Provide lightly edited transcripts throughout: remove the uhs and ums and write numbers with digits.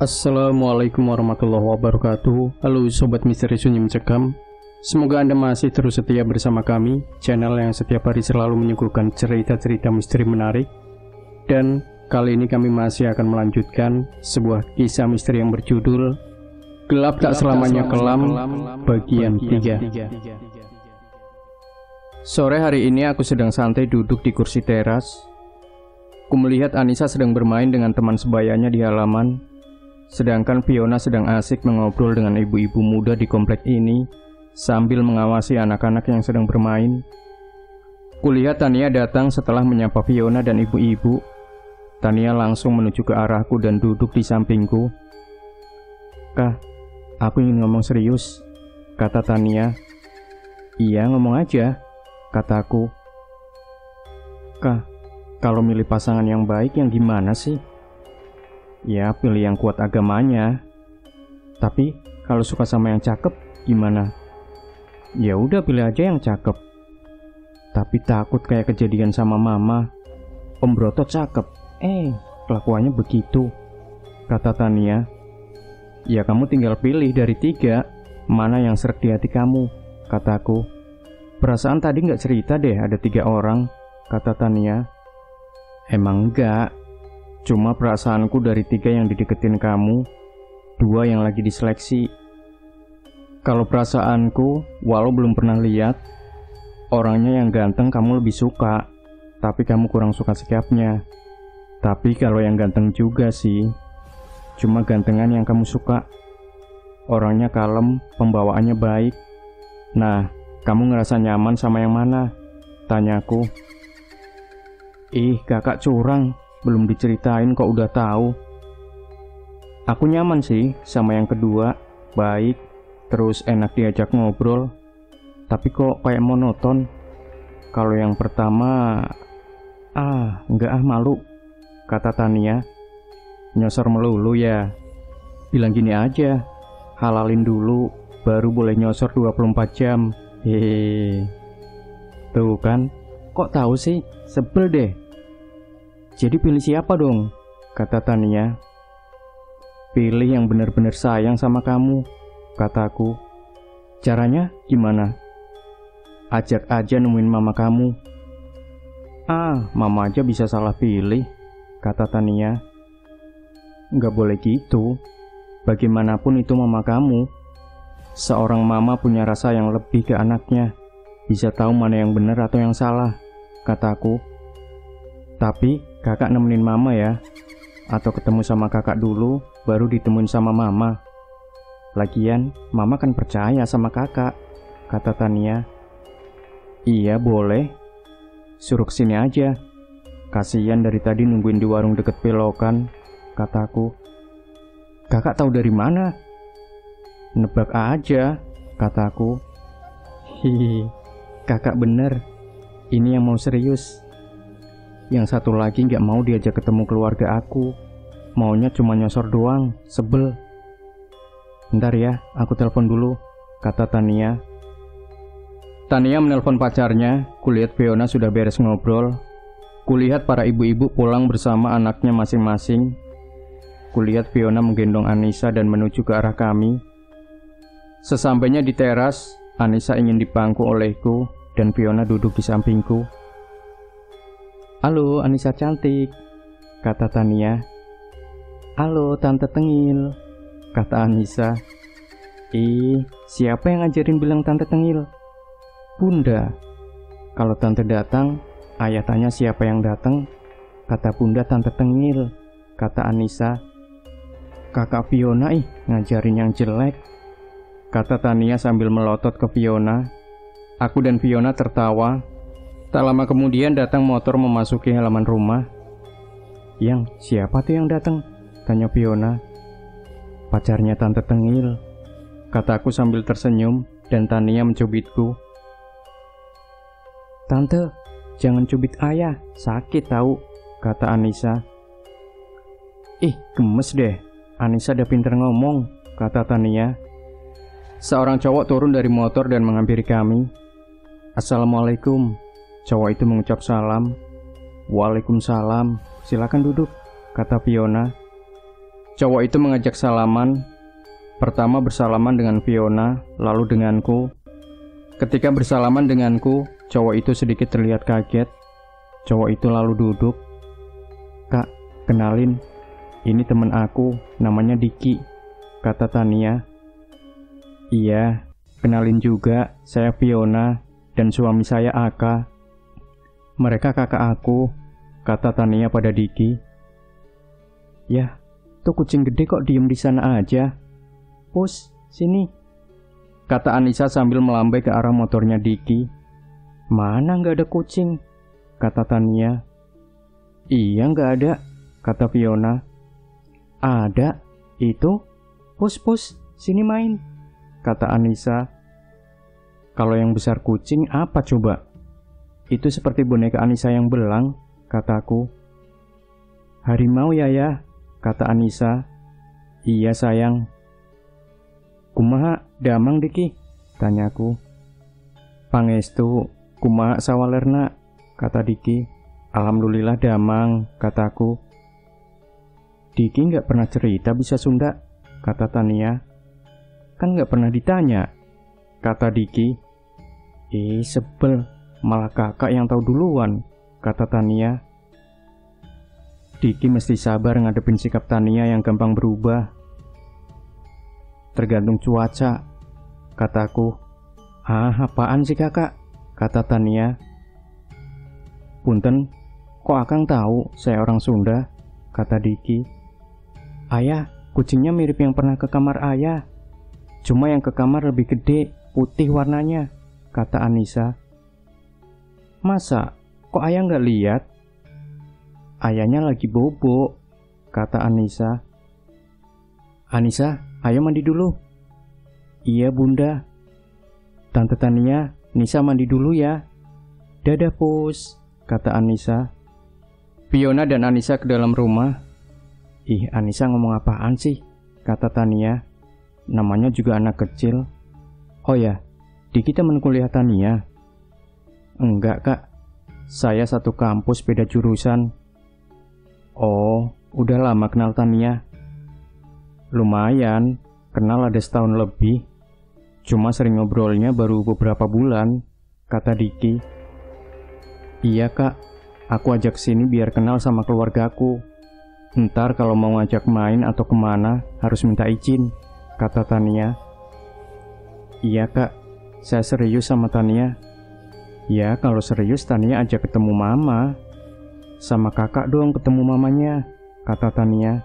Assalamualaikum warahmatullahi wabarakatuh. Halo Sobat Misteri Sunyi Mencekam. Semoga Anda masih terus setia bersama kami, channel yang setiap hari selalu menyuguhkan cerita-cerita misteri menarik. Dan kali ini kami masih akan melanjutkan sebuah kisah misteri yang berjudul Gelap Tak Selamanya Kelam, bagian 3. Sore hari ini aku sedang santai duduk di kursi teras. Ku melihat Anissa sedang bermain dengan teman sebayanya di halaman. Sedangkan Fiona sedang asik mengobrol dengan ibu-ibu muda di komplek ini sambil mengawasi anak-anak yang sedang bermain. Kulihat Tania datang setelah menyapa Fiona dan ibu-ibu. Tania langsung menuju ke arahku dan duduk di sampingku. "Kak, aku ingin ngomong serius," kata Tania. "Iya, ngomong aja," kataku. "Kak, kalau milih pasangan yang baik yang gimana sih?" "Ya, pilih yang kuat agamanya. Tapi kalau suka sama yang cakep gimana?" "Ya udah, pilih aja yang cakep. Tapi takut kayak kejadian sama mama. Om Broto cakep, kelakuannya begitu," kata Tania. "Ya kamu tinggal pilih dari 3, mana yang srek di hati kamu," kataku. "Perasaan tadi nggak cerita deh ada 3 orang," kata Tania. "Emang enggak. Cuma perasaanku dari 3 yang dideketin kamu, 2 yang lagi diseleksi. Kalau perasaanku, walau belum pernah lihat, orangnya yang ganteng kamu lebih suka, tapi kamu kurang suka sikapnya. Tapi kalau yang ganteng juga sih, cuma gantengan yang kamu suka. Orangnya kalem, pembawaannya baik. Nah, kamu ngerasa nyaman sama yang mana?" tanyaku. "Ih, kakak curang. Belum diceritain kok udah tahu." "Aku nyaman sih sama yang kedua, baik, terus enak diajak ngobrol. Tapi kok kayak monoton. Kalau yang pertama, enggak malu," kata Tania. "Nyosor melulu ya. Bilang gini aja, halalin dulu, baru boleh nyosor 24 jam. Hehehe. Tuh kan, kok tahu sih? Sebel deh." "Jadi pilih siapa dong?" kata Tania. "Pilih yang benar-benar sayang sama kamu," kataku. "Caranya gimana?" "Ajak aja nemuin mama kamu." Mama aja bisa salah pilih," kata Tania. "Nggak boleh gitu. Bagaimanapun itu mama kamu. Seorang mama punya rasa yang lebih ke anaknya. Bisa tahu mana yang benar atau yang salah," kataku. "Tapi kakak nemenin mama ya. Atau ketemu sama kakak dulu, baru ditemuin sama mama. Lagian, mama kan percaya sama kakak," kata Tania. "Iya, boleh. Suruh kesini aja. Kasian dari tadi nungguin di warung deket belokan," kataku. "Kakak tahu dari mana?" "Nebak aja," kataku. "Hihi, kakak bener. Ini yang mau serius. Yang satu lagi gak mau diajak ketemu keluarga aku. Maunya cuma nyosor doang, sebel." "Bentar ya, aku telepon dulu," kata Tania. Tania menelpon pacarnya. Kulihat Fiona sudah beres ngobrol. Kulihat para ibu-ibu pulang bersama anaknya masing-masing. Kulihat Fiona menggendong Anissa dan menuju ke arah kami. Sesampainya di teras, Anissa ingin dipangku olehku dan Fiona duduk di sampingku. "Halo Anissa cantik," kata Tania. "Halo Tante Tengil," kata Anissa. Siapa yang ngajarin bilang Tante Tengil?" "Bunda. Kalau Tante datang, ayah tanya siapa yang datang. Kata Bunda Tante Tengil," kata Anissa. "Kakak Fiona ngajarin yang jelek," kata Tania sambil melotot ke Fiona. Aku dan Fiona tertawa. Tak lama kemudian datang motor memasuki halaman rumah. "Yang siapa tuh yang datang?" tanya Fiona. "Pacarnya Tante Tengil," kataku sambil tersenyum dan Tania mencubitku. "Tante, jangan cubit ayah, sakit tahu," kata Anissa. Gemes deh. Anissa udah pinter ngomong," kata Tania. Seorang cowok turun dari motor dan menghampiri kami. "Assalamualaikum." Cowok itu mengucap salam. "Waalaikumsalam, silakan duduk," kata Fiona. Cowok itu mengajak salaman. Pertama bersalaman dengan Fiona, lalu denganku. Ketika bersalaman denganku, cowok itu sedikit terlihat kaget. Cowok itu lalu duduk. "Kak, kenalin, ini teman aku, namanya Diki," kata Tania. "Iya, kenalin juga, saya Fiona dan suami saya Aka. Mereka kakak aku," kata Tania pada Diki. "Yah, tuh kucing gede kok diem di sana aja. Pus, sini," kata Anissa sambil melambai ke arah motornya Diki. "Mana nggak ada kucing?" kata Tania. "Iya nggak ada," kata Fiona. "Ada, itu. Pus, sini main," kata Anissa. "Kalau yang besar kucing apa coba?" "Itu seperti boneka Anissa yang belang," kataku. "Harimau ya," kata Anissa. "Iya sayang." "Kumaha damang Diki?" tanyaku. "Pangestu, kumaha sawalerna?" kata Diki. "Alhamdulillah damang," kataku. "Diki nggak pernah cerita bisa Sunda," kata Tania. "Kan nggak pernah ditanya," kata Diki. Sebel, malah kakak yang tahu duluan," kata Tania. Diki mesti sabar ngadepin sikap Tania yang gampang berubah. "Tergantung cuaca," kataku. Apaan sih kakak?" kata Tania. "Punten, kok akang tahu saya orang Sunda?" kata Diki. "Ayah, kucingnya mirip yang pernah ke kamar ayah. Cuma yang ke kamar lebih gede, putih warnanya," kata Anissa. "Masa? Kok ayah nggak lihat?" "Ayahnya lagi bobo," kata Anissa. "Anissa, ayo mandi dulu." "Iya bunda." "Tante Tania, Nisa mandi dulu ya." "Dadah Pus," kata Anissa. Fiona dan Anissa ke dalam rumah. Anissa ngomong apaan sih?" kata Tania. "Namanya juga anak kecil." "Oh ya, Diki teman kuliah Tania?" "Enggak kak, saya satu kampus beda jurusan." "Oh, udah lama kenal Tania?" "Lumayan, kenal ada setahun lebih. Cuma sering ngobrolnya baru beberapa bulan," kata Diki. "Iya kak, aku ajak sini biar kenal sama keluargaku. Ntar kalau mau ngajak main atau kemana harus minta izin," kata Tania. "Iya kak, saya serius sama Tania." "Ya kalau serius Tania ajak ketemu mama." "Sama kakak dong ketemu mamanya," kata Tania.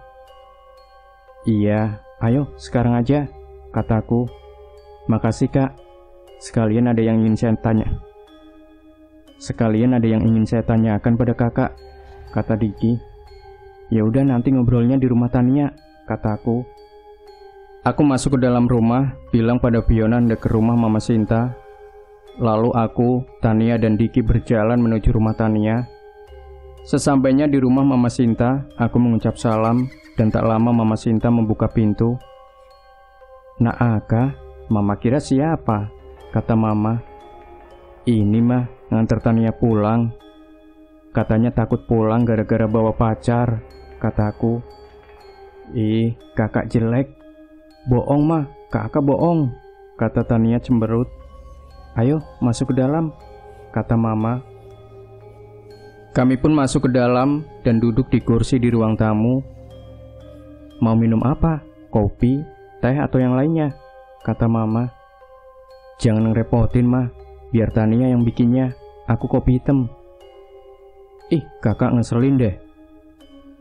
"Iya, ayo sekarang aja," kataku. "Makasih kak. Sekalian ada yang ingin saya tanyakan pada kakak," kata Diki. "Ya udah nanti ngobrolnya di rumah Tania," kataku. Aku masuk ke dalam rumah, bilang pada Fiona hendak ke rumah Mama Sinta. Lalu aku, Tania dan Diki berjalan menuju rumah Tania. Sesampainya di rumah Mama Sinta, aku mengucap salam dan tak lama Mama Sinta membuka pintu. "Nak Aka, Mama kira siapa?" kata Mama. "Ini mah nganter Tania pulang. Katanya takut pulang gara-gara bawa pacar," kataku. Kakak jelek." "Bohong mah, kakak bohong," kata Tania cemberut. "Ayo masuk ke dalam," kata Mama. Kami pun masuk ke dalam dan duduk di kursi di ruang tamu. "Mau minum apa? Kopi, teh atau yang lainnya?" kata Mama. "Jangan ngerepotin mah, biar Tania yang bikinnya, aku kopi hitam." Kakak ngeselin deh,"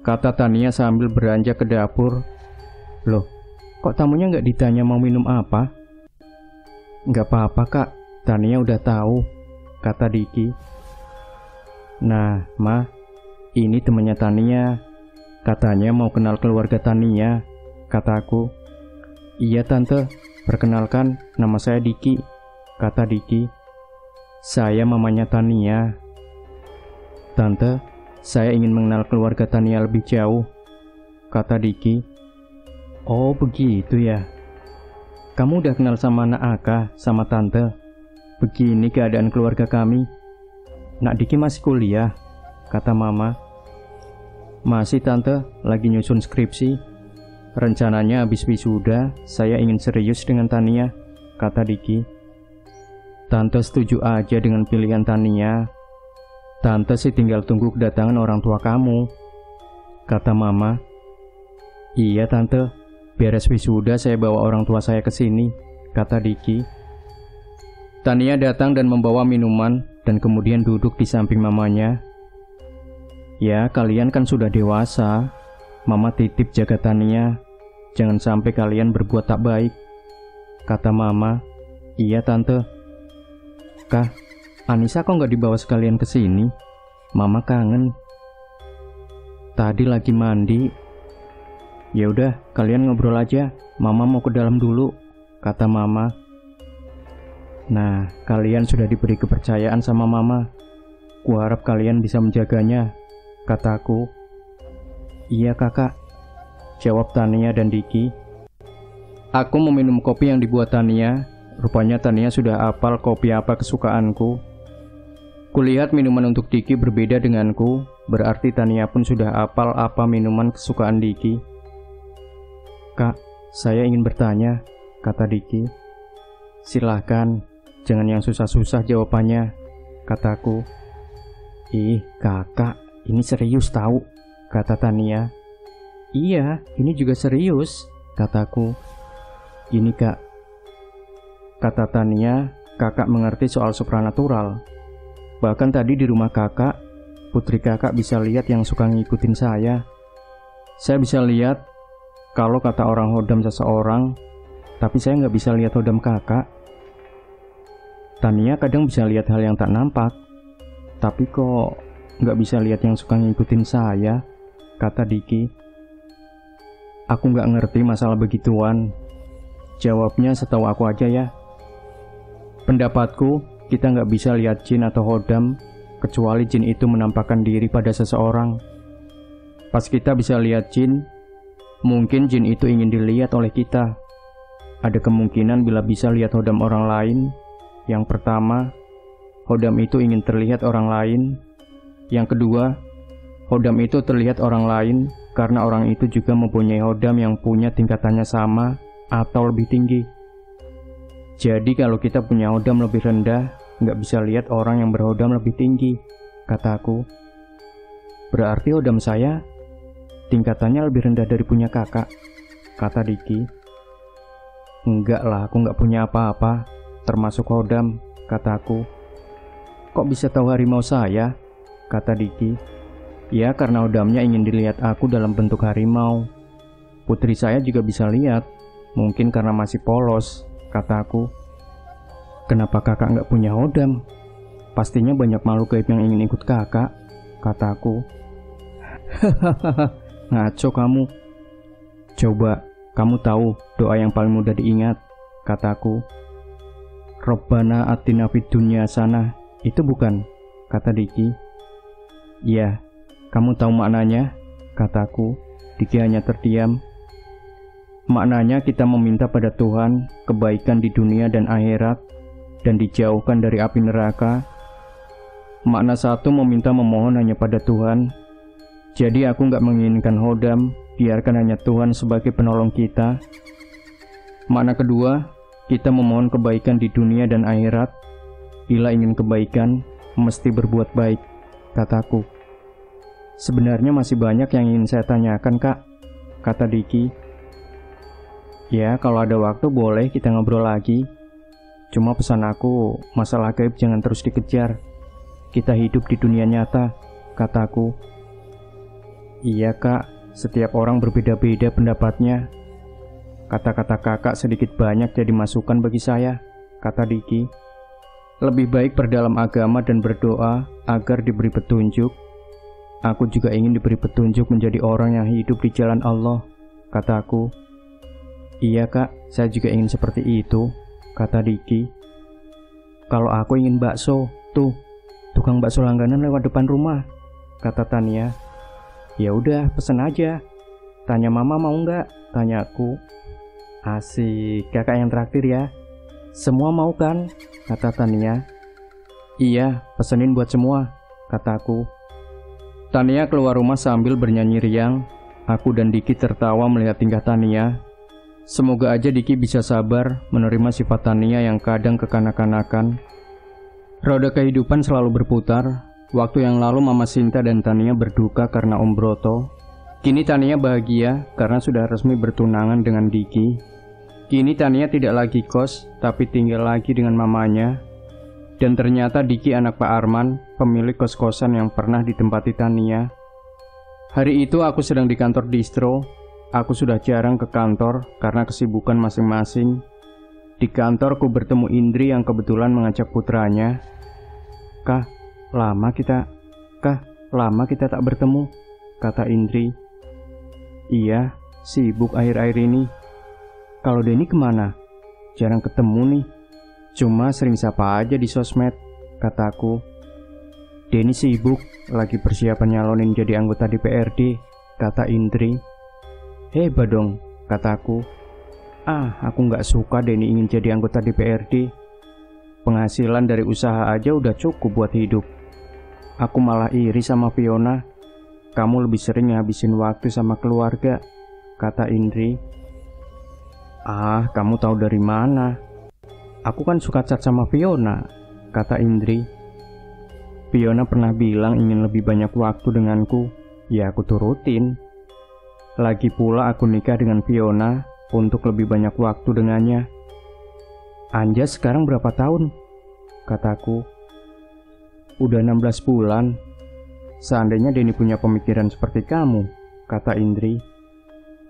kata Tania sambil beranjak ke dapur. "Loh, kok tamunya nggak ditanya mau minum apa?" "Nggak apa-apa kak, Tania udah tahu," kata Diki. "Nah, Ma, ini temannya Tania. Katanya mau kenal keluarga Tania," kataku. "Iya tante, perkenalkan nama saya Diki," kata Diki. "Saya mamanya Tania." "Tante, saya ingin mengenal keluarga Tania lebih jauh," kata Diki. "Oh begitu ya. Kamu udah kenal sama anak Aka, sama tante. Begini keadaan keluarga kami. Nak Diki masih kuliah," kata Mama. "Masih tante, lagi nyusun skripsi." Rencananya habis wisuda, saya ingin serius dengan Tania, kata Diki. Tante setuju aja dengan pilihan Tania. Tante sih tinggal tunggu kedatangan orang tua kamu, kata Mama. Iya Tante, beres wisuda saya bawa orang tua saya ke sini, kata Diki. Tania datang dan membawa minuman dan kemudian duduk di samping mamanya. Ya, kalian kan sudah dewasa. Mama titip jaga Tania. Jangan sampai kalian berbuat tak baik, kata Mama. Iya Tante. Kah, Anissa kok nggak dibawa sekalian ke sini? Mama kangen. Tadi lagi mandi. Ya udah, kalian ngobrol aja. Mama mau ke dalam dulu, kata Mama. Nah, kalian sudah diberi kepercayaan sama Mama. Kuharap kalian bisa menjaganya, kataku. Iya kakak, jawab Tania dan Diki. Aku meminum kopi yang dibuat Tania. Rupanya Tania sudah hafal kopi apa kesukaanku. Kulihat minuman untuk Diki berbeda denganku. Berarti Tania pun sudah hafal apa minuman kesukaan Diki. Kak, saya ingin bertanya, kata Diki. Silahkan, jangan yang susah-susah jawabannya, kataku. Ih, kakak, ini serius tahu, kata Tania. Iya, ini juga serius, kataku. Ini kak, kata Tania, kakak mengerti soal supranatural. Bahkan tadi di rumah kakak, putri kakak bisa lihat yang suka ngikutin saya. Saya bisa lihat kalau kata orang hodam seseorang, tapi saya nggak bisa lihat hodam kakak. Tania kadang bisa lihat hal yang tak nampak, tapi kok nggak bisa lihat yang suka ngikutin saya, kata Diki. Aku nggak ngerti masalah begituan. Jawabnya setahu aku aja ya. Pendapatku, kita nggak bisa lihat jin atau hodam, kecuali jin itu menampakkan diri pada seseorang. Pas kita bisa lihat jin, mungkin jin itu ingin dilihat oleh kita. Ada kemungkinan bila bisa lihat hodam orang lain. Yang pertama, hodam itu ingin terlihat orang lain. Yang kedua, hodam itu terlihat orang lain karena orang itu juga mempunyai hodam yang punya tingkatannya sama atau lebih tinggi. Jadi kalau kita punya hodam lebih rendah, nggak bisa lihat orang yang berhodam lebih tinggi, kataku. Berarti hodam saya tingkatannya lebih rendah dari punya kakak, kata Diki. Enggak lah, aku nggak punya apa-apa, termasuk hodam, kataku. Kok bisa tahu harimau saya? Kata Diki. Ya, karena hodamnya ingin dilihat aku dalam bentuk harimau. Putri saya juga bisa lihat, mungkin karena masih polos, kataku. Kenapa kakak nggak punya hodam? Pastinya banyak makhluk gaib yang ingin ikut kakak, kataku. Hahaha, ngaco kamu. Coba, kamu tahu doa yang paling mudah diingat, kataku. Robbana atina fid dunya hasanah, itu bukan, kata Diki. Iya, kamu tahu maknanya, kataku. Diki hanya terdiam. Maknanya kita meminta pada Tuhan kebaikan di dunia dan akhirat, dan dijauhkan dari api neraka. Makna satu meminta memohon hanya pada Tuhan. Jadi aku nggak menginginkan hodam, biarkan hanya Tuhan sebagai penolong kita. Makna kedua, kita memohon kebaikan di dunia dan akhirat. Bila ingin kebaikan, mesti berbuat baik, kataku. Sebenarnya masih banyak yang ingin saya tanyakan, Kak, kata Diki. Ya, kalau ada waktu boleh kita ngobrol lagi. Cuma pesan aku, masalah gaib jangan terus dikejar. Kita hidup di dunia nyata, kataku. Iya, Kak, setiap orang berbeda-beda pendapatnya. Kata-kata kakak sedikit banyak jadi masukan bagi saya, kata Diki. Lebih baik berdalam agama dan berdoa agar diberi petunjuk. Aku juga ingin diberi petunjuk menjadi orang yang hidup di jalan Allah, kataku. Iya kak, saya juga ingin seperti itu, kata Diki. Kalau aku ingin bakso, tuh, tukang bakso langganan lewat depan rumah, kata Tania. Ya udah, pesen aja. Tanya mama mau nggak? Tanyaku. Asik, kakak yang traktir ya. Semua mau kan? Kata Tania. Iya, pesenin buat semua, kataku. Tania keluar rumah sambil bernyanyi riang. Aku dan Diki tertawa melihat tingkah Tania. Semoga aja Diki bisa sabar menerima sifat Tania yang kadang kekanak-kanakan. Roda kehidupan selalu berputar. Waktu yang lalu Mama Sinta dan Tania berduka karena Om Broto. Kini Tania bahagia karena sudah resmi bertunangan dengan Diki. Kini Tania tidak lagi kos, tapi tinggal lagi dengan mamanya. Dan ternyata Diki anak Pak Arman, pemilik kos-kosan yang pernah ditempati Tania. Hari itu aku sedang di kantor distro. Aku sudah jarang ke kantor karena kesibukan masing-masing. Di kantor ku bertemu Indri yang kebetulan mengajak putranya. Kah, lama kita tak bertemu, kata Indri. Iya, sibuk akhir-akhir ini. Kalau Denny kemana? Jarang ketemu nih. Cuma sering sapa aja di sosmed, kataku. Denny sibuk, lagi persiapan nyalonin jadi anggota DPRD, kata Indri. Hebat dong, kataku. Aku nggak suka Denny ingin jadi anggota DPRD. Penghasilan dari usaha aja udah cukup buat hidup. Aku malah iri sama Fiona. Kamu lebih sering ngabisin waktu sama keluarga, kata Indri. Kamu tahu dari mana? Aku kan suka chat sama Fiona, kata Indri. Fiona pernah bilang ingin lebih banyak waktu denganku. Ya aku turutin. Lagi pula aku nikah dengan Fiona untuk lebih banyak waktu dengannya. Anjas sekarang berapa tahun? Kataku. Udah 16 bulan. Seandainya Denny punya pemikiran seperti kamu, kata Indri.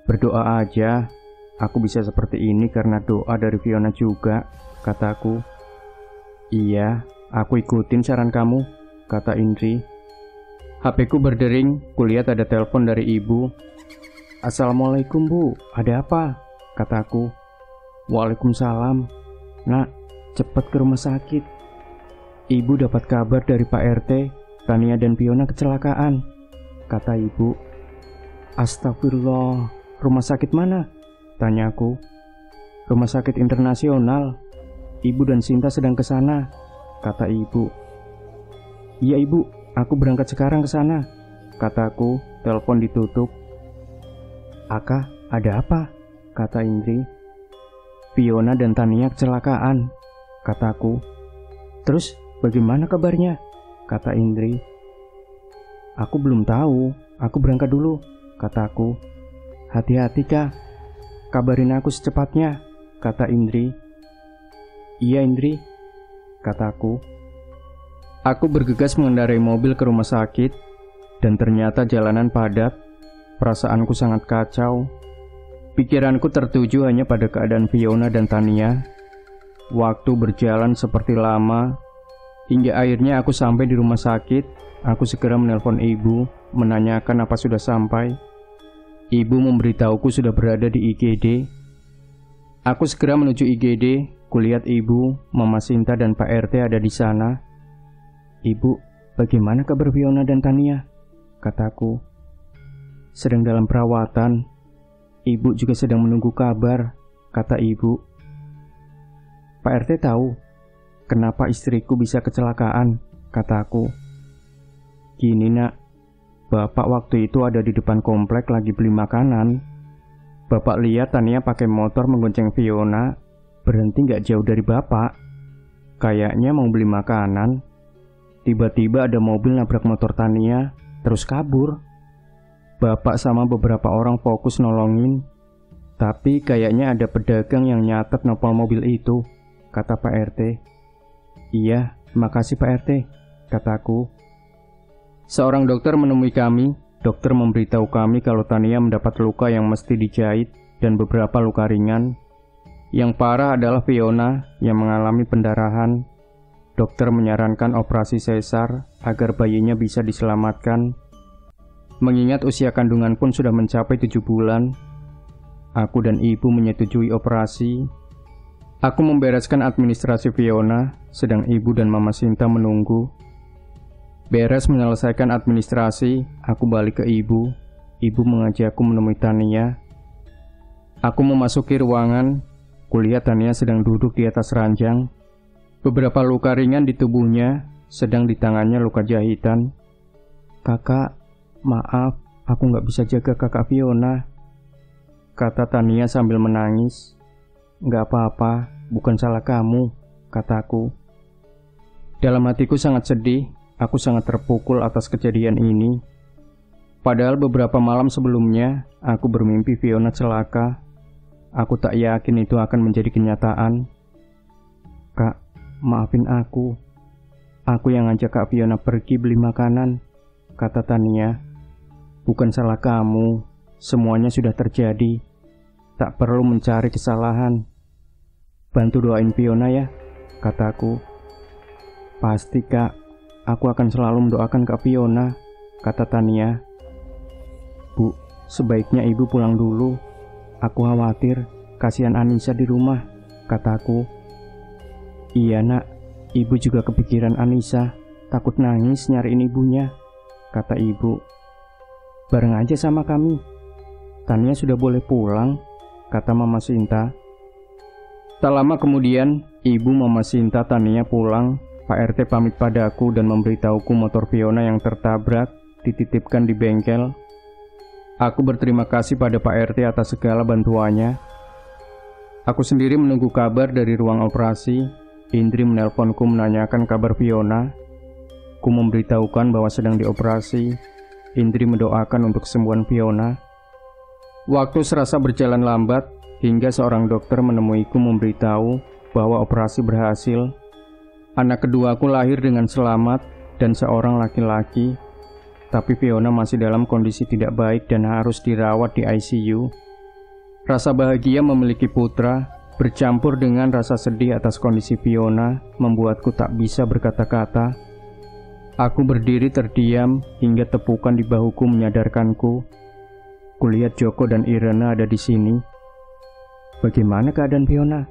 Berdoa aja, aku bisa seperti ini karena doa dari Fiona juga, kataku. Iya, aku ikutin saran kamu, kata Indri. HP-ku berdering, kulihat ada telepon dari ibu. Assalamualaikum Bu, ada apa? Kataku. Waalaikumsalam. Nak, cepat ke rumah sakit. Ibu dapat kabar dari Pak RT, Tania dan Fiona kecelakaan, kata ibu. Astagfirullah, rumah sakit mana? Tanyaku. Rumah sakit internasional. Ibu dan Sinta sedang ke sana, kata ibu. Iya ibu, aku berangkat sekarang ke sana, kataku. Telepon ditutup. Aka, ada apa? Kata Indri. Fiona dan Tania kecelakaan, kataku. Terus bagaimana kabarnya? Kata Indri. Aku belum tahu, aku berangkat dulu, kataku. Hati-hati Kak, kabarin aku secepatnya, kata Indri. Iya Indri, kataku. Aku bergegas mengendarai mobil ke rumah sakit, dan ternyata jalanan padat. Perasaanku sangat kacau. Pikiranku tertuju hanya pada keadaan Fiona dan Tania. Waktu berjalan seperti lama, hingga akhirnya aku sampai di rumah sakit. Aku segera menelpon ibu, menanyakan apa sudah sampai. Ibu memberitahuku sudah berada di IGD. Aku segera menuju IGD. Kulihat ibu, Mama Sinta dan Pak RT ada di sana. Ibu, bagaimana kabar Fiona dan Tania? Kataku. Sedang dalam perawatan. Ibu juga sedang menunggu kabar, kata ibu. Pak RT tahu kenapa istriku bisa kecelakaan, kataku. Gini nak, bapak waktu itu ada di depan komplek lagi beli makanan. Bapak lihat Tania pakai motor menggonceng Fiona, berhenti gak jauh dari bapak. Kayaknya mau beli makanan. Tiba-tiba ada mobil nabrak motor Tania, terus kabur. Bapak sama beberapa orang fokus nolongin, tapi kayaknya ada pedagang yang nyatet nopol mobil itu, kata Pak RT. Iya, makasih Pak RT, kataku. Seorang dokter menemui kami. Dokter memberitahu kami kalau Tania mendapat luka yang mesti dijahit dan beberapa luka ringan. Yang parah adalah Fiona yang mengalami pendarahan. Dokter menyarankan operasi sesar agar bayinya bisa diselamatkan. Mengingat usia kandungan pun sudah mencapai 7 bulan, aku dan ibu menyetujui operasi. Aku membereskan administrasi Fiona, sedang ibu dan Mama Sinta menunggu. Beres menyelesaikan administrasi, aku balik ke ibu. Ibu mengajakku menemui Tania. Aku memasuki ruangan, kulihat Tania sedang duduk di atas ranjang. Beberapa luka ringan di tubuhnya, sedang di tangannya luka jahitan. Kakak, maaf, aku nggak bisa jaga kakak Fiona, kata Tania sambil menangis. Nggak apa-apa, bukan salah kamu, kataku. Dalam hatiku sangat sedih, aku sangat terpukul atas kejadian ini. Padahal beberapa malam sebelumnya, aku bermimpi Fiona celaka. Aku tak yakin itu akan menjadi kenyataan. Kak, maafin aku. Aku yang ngajak Kak Fiona pergi beli makanan, kata Tania. Bukan salah kamu, semuanya sudah terjadi. Tak perlu mencari kesalahan. Bantu doain Fiona ya, kataku. Pasti Kak, aku akan selalu mendoakan Kak Fiona, kata Tania. Bu, sebaiknya ibu pulang dulu. Aku khawatir, kasihan Anissa di rumah, kataku. Iya nak, ibu juga kepikiran Anissa, takut nangis nyariin ibunya, kata ibu. Bareng aja sama kami. Tania sudah boleh pulang, kata Mama Sinta. Tak lama kemudian, ibu Mama Sinta Tania pulang. Pak RT pamit padaku dan memberitahuku motor Fiona yang tertabrak dititipkan di bengkel. Aku berterima kasih pada Pak RT atas segala bantuannya. Aku sendiri menunggu kabar dari ruang operasi. Indri menelponku menanyakan kabar Fiona. Ku memberitahukan bahwa sedang dioperasi. Indri mendoakan untuk kesembuhan Fiona. Waktu serasa berjalan lambat, hingga seorang dokter menemuiku memberitahu bahwa operasi berhasil. Anak keduaku lahir dengan selamat dan seorang laki-laki, tapi Fiona masih dalam kondisi tidak baik dan harus dirawat di ICU. Rasa bahagia memiliki putra, bercampur dengan rasa sedih atas kondisi Fiona, membuatku tak bisa berkata-kata. Aku berdiri terdiam hingga tepukan di bahuku menyadarkanku. Kulihat Joko dan Irena ada di sini. Bagaimana keadaan Fiona?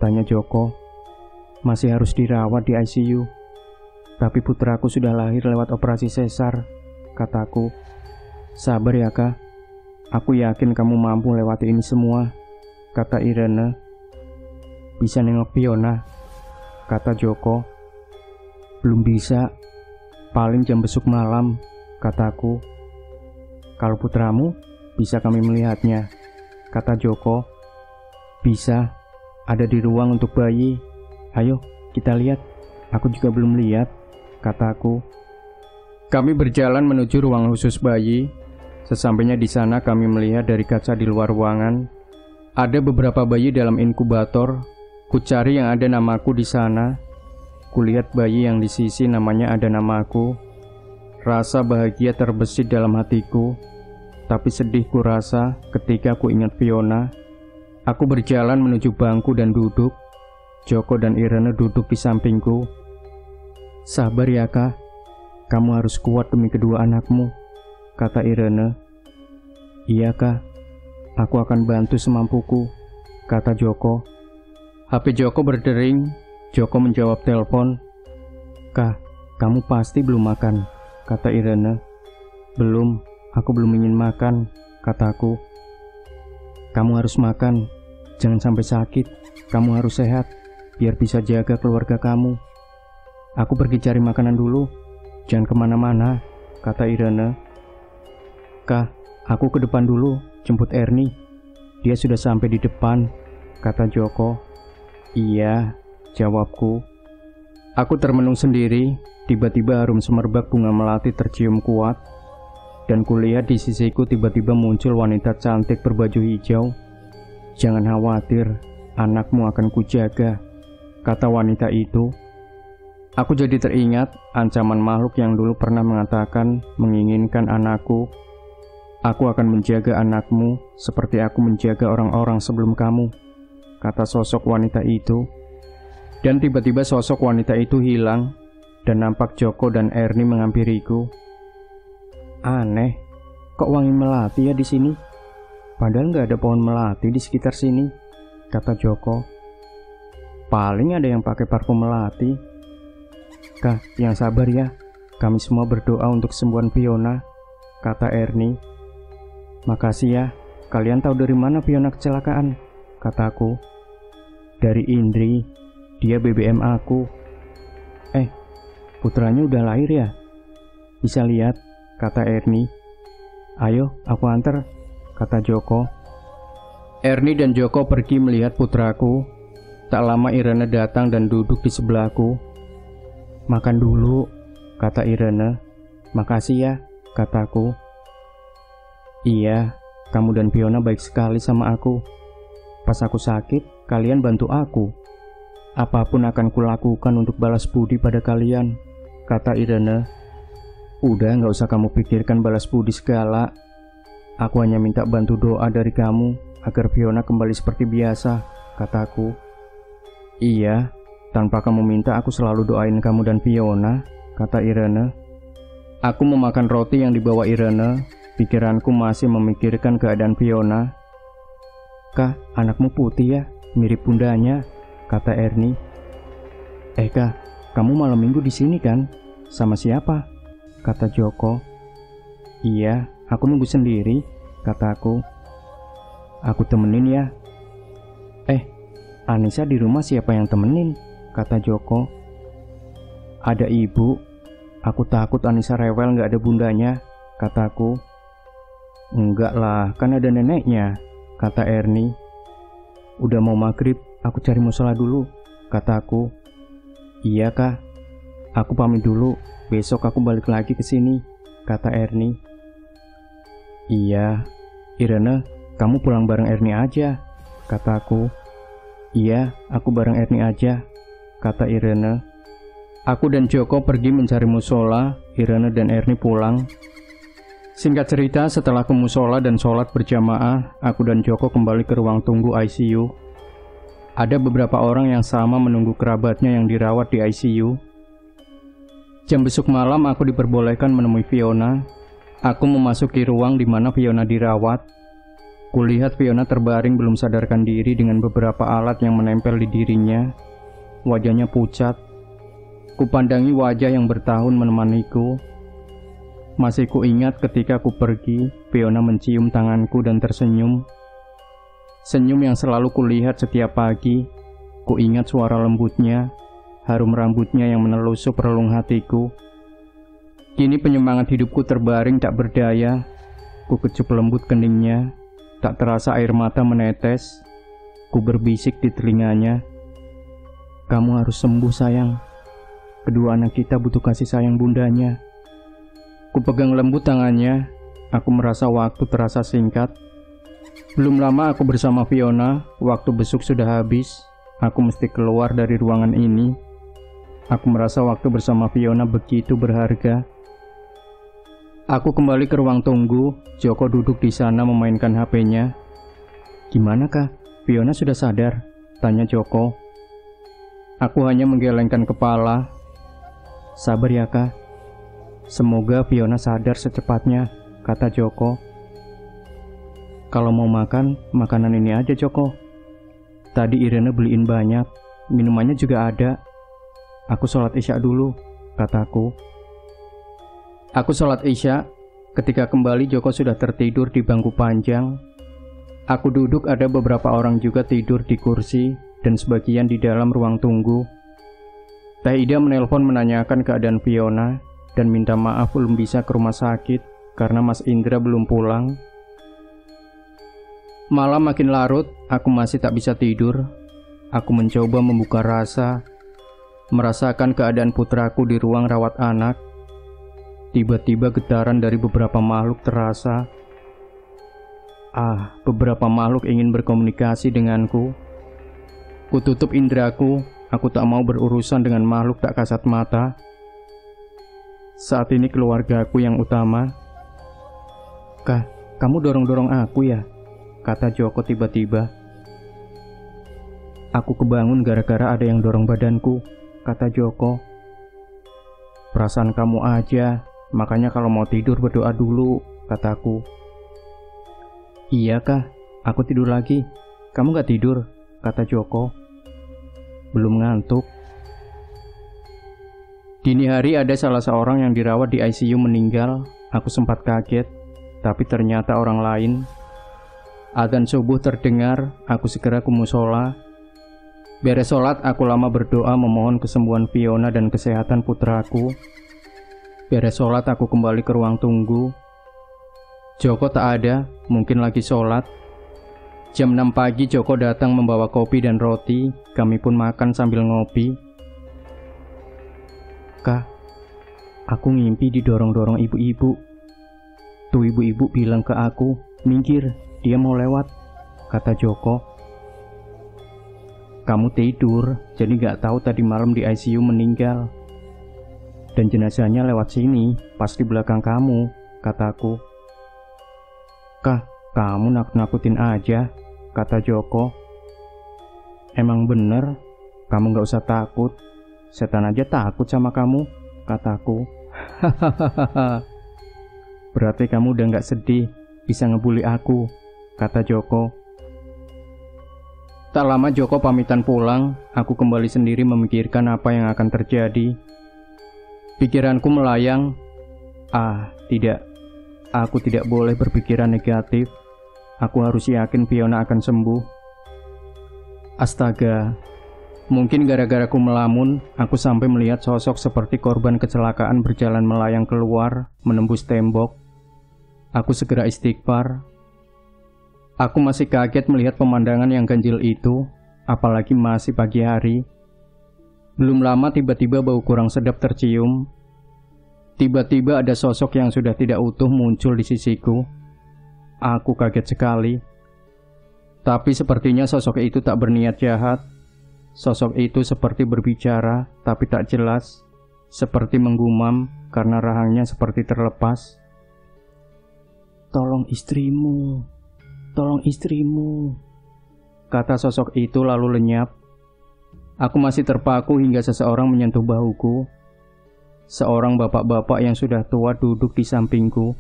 Tanya Joko. Masih harus dirawat di ICU. Tapi putraku sudah lahir lewat operasi sesar, kataku. Sabar ya Kak. Aku yakin kamu mampu lewati ini semua, kata Irene. Bisa nengok Fiona, kata Joko. Belum bisa. Paling jam besuk malam, kataku. Kalau putramu, bisa kami melihatnya, kata Joko. Bisa. Ada di ruang untuk bayi. Ayo, kita lihat. Aku juga belum lihat, kataku. Kami berjalan menuju ruang khusus bayi. Sesampainya di sana kami melihat dari kaca di luar ruangan. Ada beberapa bayi dalam inkubator. Kucari yang ada namaku di sana. Kulihat bayi yang di sisi namanya ada namaku. Rasa bahagia terbesit dalam hatiku. Tapi sedih ku rasa ketika ku ingat Fiona. Aku berjalan menuju bangku dan duduk. Joko dan Irene duduk di sampingku. Sabar ya Kak, kamu harus kuat demi kedua anakmu, kata Irene. Iya Kak, aku akan bantu semampuku, kata Joko. HP Joko berdering. Joko menjawab telepon. Kak, kamu pasti belum makan, kata Irene. Belum, aku belum ingin makan, kataku. Kamu harus makan, jangan sampai sakit, kamu harus sehat. Biar bisa jaga keluarga kamu. Aku pergi cari makanan dulu. Jangan kemana-mana, kata Irene. Kak, aku ke depan dulu, jemput Ernie. Dia sudah sampai di depan, kata Joko. Iya, jawabku. Aku termenung sendiri. Tiba-tiba harum semerbak bunga melati tercium kuat. Dan kulihat di sisiku tiba-tiba muncul wanita cantik berbaju hijau. Jangan khawatir, anakmu akan kujaga, kata wanita itu. Aku jadi teringat ancaman makhluk yang dulu pernah mengatakan menginginkan anakku. Aku akan menjaga anakmu seperti aku menjaga orang-orang sebelum kamu, kata sosok wanita itu. Dan tiba-tiba sosok wanita itu hilang dan nampak Joko dan Ernie menghampiriku. Aneh, kok wangi melati ya di sini? Padahal nggak ada pohon melati di sekitar sini, kata Joko. Paling ada yang pakai parfum melati. Kak, yang sabar ya. Kami semua berdoa untuk kesembuhan Fiona, kata Ernie. Makasih ya. Kalian tahu dari mana Fiona kecelakaan? Kataku. Dari Indri. Dia BBM aku. Putranya udah lahir ya? Bisa lihat, kata Ernie. Ayo, aku antar, kata Joko. Erni dan Joko pergi melihat putraku. Tak lama Irene datang dan duduk di sebelahku. Makan dulu, kata Irene. Makasih ya, kataku. Iya, kamu dan Fiona baik sekali sama aku. Pas aku sakit, kalian bantu aku. Apapun akan kulakukan untuk balas budi pada kalian, kata Irene. Udah, gak usah kamu pikirkan balas budi segala. Aku hanya minta bantu doa dari kamu agar Fiona kembali seperti biasa, kataku. Iya, tanpa kamu minta aku selalu doain kamu dan Fiona, kata Irene. Aku memakan roti yang dibawa Irene. Pikiranku masih memikirkan keadaan Fiona. Kak, anakmu putih ya, mirip bundanya, kata Erni. Kak, kamu malam minggu di sini kan? Sama siapa? Kata Joko. Iya, aku nunggu sendiri, kataku. Aku temenin ya. Anissa di rumah siapa yang temenin? Kata Joko. Ada ibu. Aku takut Anissa rewel gak ada bundanya, kataku. Enggak lah, kan ada neneknya, kata Erni. Udah mau maghrib, aku cari musola dulu, kataku. Iya kak, aku pamit dulu, besok aku balik lagi ke sini, kata Erni. Iya, Irene, kamu pulang bareng Erni aja, kataku. Iya, aku bareng Erni aja, kata Irene. Aku dan Joko pergi mencari musola, Irene dan Erni pulang. Singkat cerita, setelah ke musola dan sholat berjamaah, aku dan Joko kembali ke ruang tunggu ICU. Ada beberapa orang yang sama menunggu kerabatnya yang dirawat di ICU. Jam besuk malam aku diperbolehkan menemui Fiona. Aku memasuki ruang di mana Fiona dirawat. Kulihat Fiona terbaring belum sadarkan diri dengan beberapa alat yang menempel di dirinya. Wajahnya pucat. Kupandangi wajah yang bertahun menemaniku. Masih kuingat ketika ku pergi, Fiona mencium tanganku dan tersenyum. Senyum yang selalu kulihat setiap pagi. Kuingat suara lembutnya, harum rambutnya yang menelusup relung hatiku. Kini penyemangat hidupku terbaring tak berdaya. Ku kecup lembut keningnya, tak terasa air mata menetes. Ku berbisik di telinganya. Kamu harus sembuh sayang. Kedua anak kita butuh kasih sayang bundanya. Ku pegang lembut tangannya. Aku merasa waktu terasa singkat. Belum lama aku bersama Fiona. Waktu besuk sudah habis. Aku mesti keluar dari ruangan ini. Aku merasa waktu bersama Fiona begitu berharga. Aku kembali ke ruang tunggu. Joko duduk di sana memainkan HP-nya. Gimana kah? Fiona sudah sadar? Tanya Joko. Aku hanya menggelengkan kepala. Sabar ya kak. Semoga Fiona sadar secepatnya, kata Joko. Kalau mau makan, makanan ini aja Joko. Tadi Irene beliin banyak, minumannya juga ada. Aku sholat isya dulu, kataku. Aku sholat isya. Ketika kembali Joko sudah tertidur di bangku panjang. Aku duduk, ada beberapa orang juga tidur di kursi dan sebagian di dalam ruang tunggu. Teh Ida menelpon menanyakan keadaan Fiona dan minta maaf belum bisa ke rumah sakit karena Mas Indra belum pulang. Malam makin larut, aku masih tak bisa tidur. Aku mencoba membuka rasa, merasakan keadaan putraku di ruang rawat anak. Tiba-tiba getaran dari beberapa makhluk terasa. Beberapa makhluk ingin berkomunikasi denganku. Kututup indraku, aku tak mau berurusan dengan makhluk tak kasat mata. Saat ini keluargaku yang utama. Kak, kamu dorong-dorong aku ya? Kata Joko tiba-tiba. Aku kebangun gara-gara ada yang dorong badanku, kata Joko. Perasaan kamu aja, makanya kalau mau tidur berdoa dulu, kataku. Iya kah, aku tidur lagi. Kamu gak tidur, kata Joko. Belum ngantuk. Dini hari ada salah seorang yang dirawat di ICU meninggal. Aku sempat kaget, tapi ternyata orang lain. Adzan subuh terdengar, aku segera ke musola. Beres sholat, aku lama berdoa memohon kesembuhan Fiona dan kesehatan putraku. Beres sholat, aku kembali ke ruang tunggu. Joko tak ada, mungkin lagi sholat. Jam 6 pagi Joko datang membawa kopi dan roti. Kami pun makan sambil ngopi. Kak, aku ngimpi didorong-dorong ibu-ibu. Tuh ibu-ibu bilang ke aku, minggir, dia mau lewat, kata Joko. Kamu tidur, jadi gak tahu tadi malam di ICU meninggal. Dan jenazahnya lewat sini, pas di belakang kamu, kataku. Kak, kamu nakut-nakutin aja, kata Joko. Emang bener, kamu gak usah takut. Setan aja takut sama kamu, kataku. Hahaha. Berarti kamu udah gak sedih, bisa ngebully aku, kata Joko. Tak lama Joko pamitan pulang, aku kembali sendiri memikirkan apa yang akan terjadi. Pikiranku melayang, tidak, aku tidak boleh berpikiran negatif. Aku harus yakin Fiona akan sembuh. Astaga, mungkin gara-gara aku melamun, aku sampai melihat sosok seperti korban kecelakaan berjalan melayang keluar, menembus tembok. Aku segera istighfar. Aku masih kaget melihat pemandangan yang ganjil itu, apalagi masih pagi hari. Belum lama tiba-tiba bau kurang sedap tercium. Tiba-tiba ada sosok yang sudah tidak utuh muncul di sisiku. Aku kaget sekali. Tapi sepertinya sosok itu tak berniat jahat. Sosok itu seperti berbicara, tapi tak jelas. Seperti menggumam, karena rahangnya seperti terlepas. Tolong istrimu, kata sosok itu lalu lenyap. Aku masih terpaku hingga seseorang menyentuh bahuku. Seorang bapak-bapak yang sudah tua duduk di sampingku.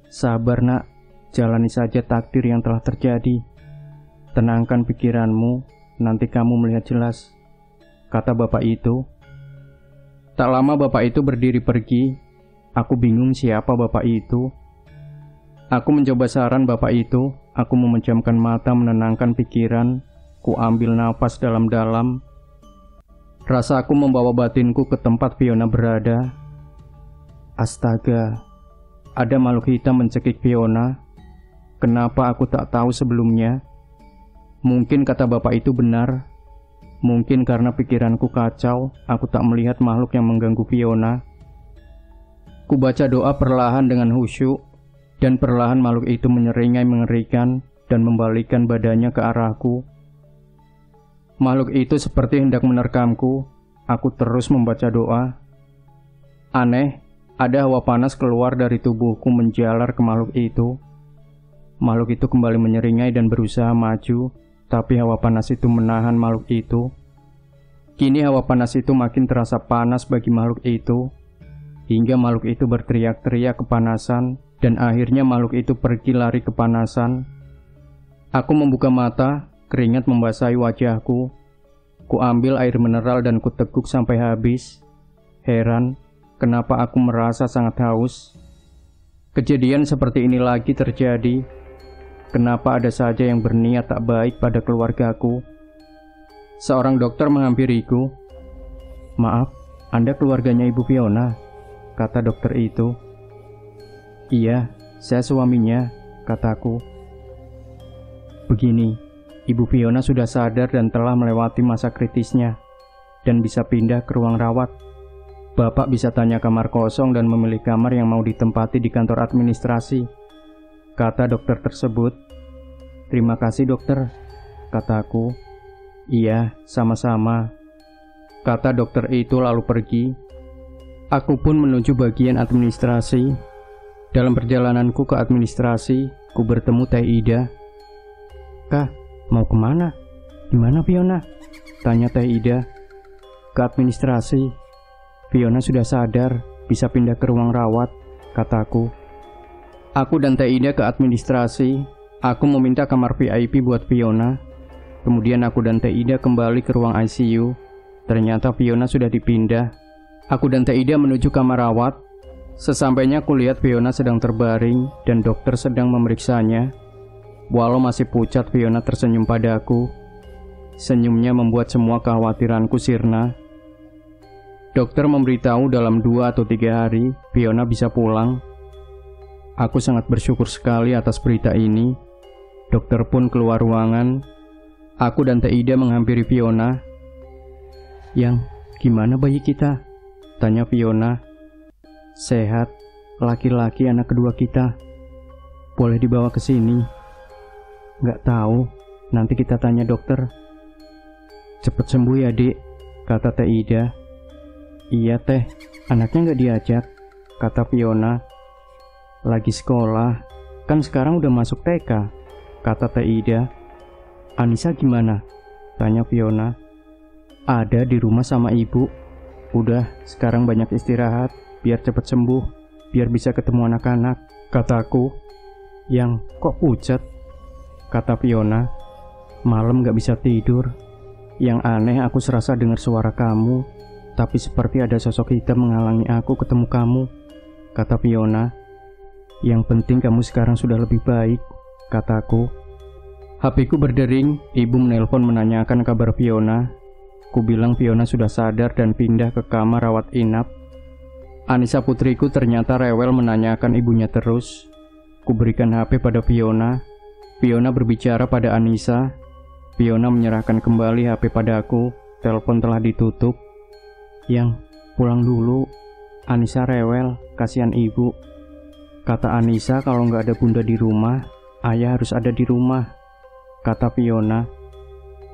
Sabar nak, jalani saja takdir yang telah terjadi. Tenangkan pikiranmu, nanti kamu melihat jelas, kata bapak itu. Tak lama bapak itu berdiri pergi. Aku bingung siapa bapak itu. Aku mencoba saran bapak itu. Aku memejamkan mata menenangkan pikiran. Ku ambil napas dalam-dalam. Rasaku membawa batinku ke tempat Fiona berada. Astaga, ada makhluk hitam mencekik Fiona. Kenapa aku tak tahu sebelumnya? Mungkin kata bapak itu benar. Mungkin karena pikiranku kacau, aku tak melihat makhluk yang mengganggu Fiona. Ku baca doa perlahan dengan khusyuk. Dan perlahan makhluk itu menyeringai mengerikan dan membalikkan badannya ke arahku. Makhluk itu seperti hendak menerkamku. Aku terus membaca doa. Aneh, ada hawa panas keluar dari tubuhku menjalar ke makhluk itu. Makhluk itu kembali menyeringai dan berusaha maju, tapi hawa panas itu menahan makhluk itu. Kini hawa panas itu makin terasa panas bagi makhluk itu, hingga makhluk itu berteriak-teriak kepanasan. Dan akhirnya makhluk itu pergi lari kepanasan. Aku membuka mata, keringat membasahi wajahku. Ku ambil air mineral dan ku teguk sampai habis. Heran, kenapa aku merasa sangat haus. Kejadian seperti ini lagi terjadi. Kenapa ada saja yang berniat tak baik pada keluargaku. Seorang dokter menghampiriku. Maaf, Anda keluarganya Ibu Fiona, kata dokter itu. Iya, saya suaminya, kataku. Begini, Ibu Fiona sudah sadar dan telah melewati masa kritisnya, dan bisa pindah ke ruang rawat. Bapak bisa tanya kamar kosong dan memilih kamar yang mau ditempati di kantor administrasi, kata dokter tersebut. Terima kasih dokter, kataku. Iya, sama-sama, kata dokter itu lalu pergi. Aku pun menuju bagian administrasi. Dalam perjalananku ke administrasi, ku bertemu Teh Ida. Kak, mau kemana? Gimana Fiona? Tanya Teh Ida. Ke administrasi. Fiona sudah sadar, bisa pindah ke ruang rawat, kataku. Aku dan Teh Ida ke administrasi. Aku meminta kamar VIP buat Fiona. Kemudian aku dan Teh Ida kembali ke ruang ICU. Ternyata Fiona sudah dipindah. Aku dan Teh Ida menuju kamar rawat. Sesampainya aku lihat Fiona sedang terbaring dan dokter sedang memeriksanya. Walau masih pucat, Fiona tersenyum padaku. Senyumnya membuat semua kekhawatiranku sirna. Dokter memberitahu dalam 2 atau 3 hari Fiona bisa pulang. Aku sangat bersyukur sekali atas berita ini. Dokter pun keluar ruangan. Aku dan Teh Ida menghampiri Fiona. "Yang, gimana bayi kita?" tanya Fiona. "Sehat, laki-laki anak kedua kita. Boleh dibawa ke sini?" "Nggak tahu, nanti kita tanya dokter." "Cepet sembuh ya, Dik," kata Teh Ida. "Iya, Teh, anaknya nggak diajak," kata Fiona. "Lagi sekolah, kan sekarang udah masuk TK," kata Teh Ida. "Anissa gimana?" tanya Fiona. "Ada di rumah sama ibu. Udah, sekarang banyak istirahat, biar cepet sembuh, biar bisa ketemu anak-anak," kataku. "Yang, kok pucat?" kata Fiona. "Malam gak bisa tidur. Yang aneh aku serasa dengar suara kamu, tapi seperti ada sosok hitam menghalangi aku ketemu kamu," kata Fiona. "Yang penting kamu sekarang sudah lebih baik," kataku. HP-ku berdering, ibu menelpon menanyakan kabar Fiona. Ku bilang Fiona sudah sadar dan pindah ke kamar rawat inap. Anissa putriku ternyata rewel menanyakan ibunya terus. Ku berikan HP pada Fiona. Fiona berbicara pada Anissa. Fiona menyerahkan kembali HP padaku. Telepon telah ditutup. "Yang, pulang dulu. Anissa rewel, kasihan ibu," kata Anissa. "Kalau nggak ada bunda di rumah, ayah harus ada di rumah," kata Fiona.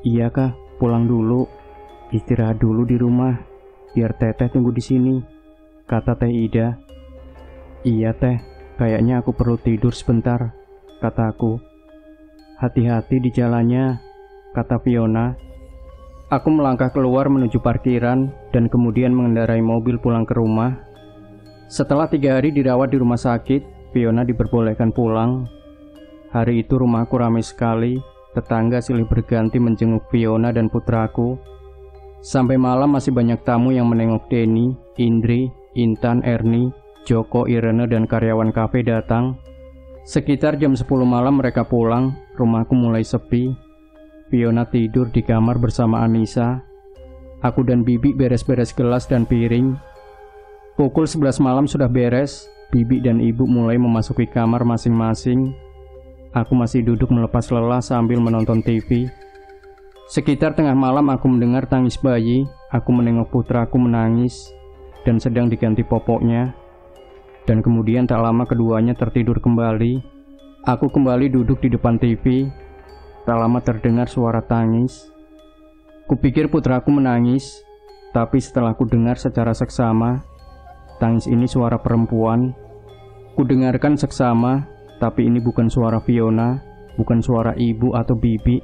"Iya kah, pulang dulu. Istirahat dulu di rumah, biar Teteh tunggu di sini," kata Teh Ida. "Iya Teh, kayaknya aku perlu tidur sebentar," kataku. "Hati-hati di jalannya," kata Fiona. Aku melangkah keluar menuju parkiran dan kemudian mengendarai mobil pulang ke rumah. Setelah 3 hari dirawat di rumah sakit, Fiona diperbolehkan pulang. Hari itu rumahku ramai sekali, tetangga silih berganti menjenguk Fiona dan putraku. Sampai malam masih banyak tamu yang menengok Denny, Indri, Intan, Erni, Joko, Irene, dan karyawan kafe datang. Sekitar jam 10 malam mereka pulang, rumahku mulai sepi. Fiona tidur di kamar bersama Anissa. Aku dan Bibi beres-beres gelas dan piring. Pukul 11 malam sudah beres, Bibi dan Ibu mulai memasuki kamar masing-masing. Aku masih duduk melepas lelah sambil menonton TV. Sekitar tengah malam aku mendengar tangis bayi. Aku menengok putraku menangis dan sedang diganti popoknya. Dan kemudian tak lama keduanya tertidur kembali. Aku kembali duduk di depan TV. Tak lama terdengar suara tangis. Kupikir putraku menangis, tapi setelah ku dengar secara seksama, tangis ini suara perempuan. Kudengarkan seksama, tapi ini bukan suara Fiona, bukan suara ibu atau bibi.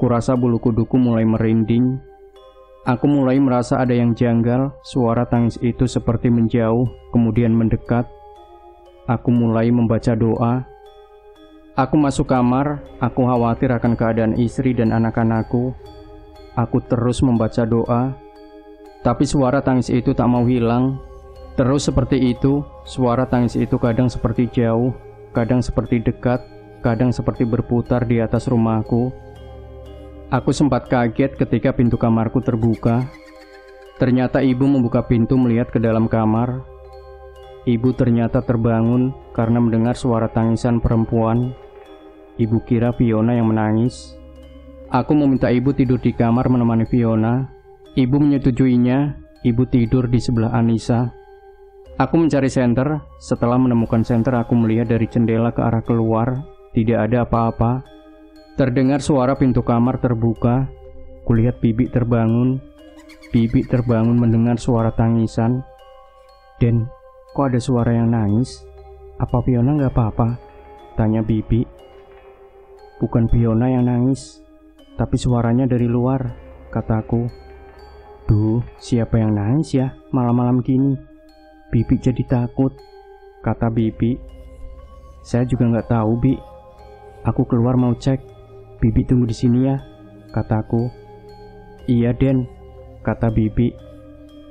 Kurasa bulu kuduku mulai merinding. Aku mulai merasa ada yang janggal. Suara tangis itu seperti menjauh, kemudian mendekat. Aku mulai membaca doa. Aku masuk kamar. Aku khawatir akan keadaan istri dan anak-anakku. Aku terus membaca doa. Tapi suara tangis itu tak mau hilang. Terus seperti itu, suara tangis itu kadang seperti jauh, kadang seperti dekat, kadang seperti berputar di atas rumahku. Aku sempat kaget ketika pintu kamarku terbuka. Ternyata ibu membuka pintu melihat ke dalam kamar. Ibu ternyata terbangun karena mendengar suara tangisan perempuan. Ibu kira Fiona yang menangis. Aku meminta ibu tidur di kamar menemani Fiona. Ibu menyetujuinya. Ibu tidur di sebelah Anissa. Aku mencari senter. Setelah menemukan senter, aku melihat dari jendela ke arah keluar. Tidak ada apa-apa. Terdengar suara pintu kamar terbuka. Kulihat Bibi terbangun. Bibi terbangun mendengar suara tangisan. "Den, kok ada suara yang nangis? Apa Fiona nggak apa-apa?" tanya Bibi. "Bukan Fiona yang nangis, tapi suaranya dari luar," kataku. "Duh, siapa yang nangis ya malam-malam gini? Bibi jadi takut," kata Bibi. "Saya juga nggak tahu, Bi. Aku keluar mau cek. Bibi tunggu di sini ya," kataku. "Iya, Den," kata Bibi.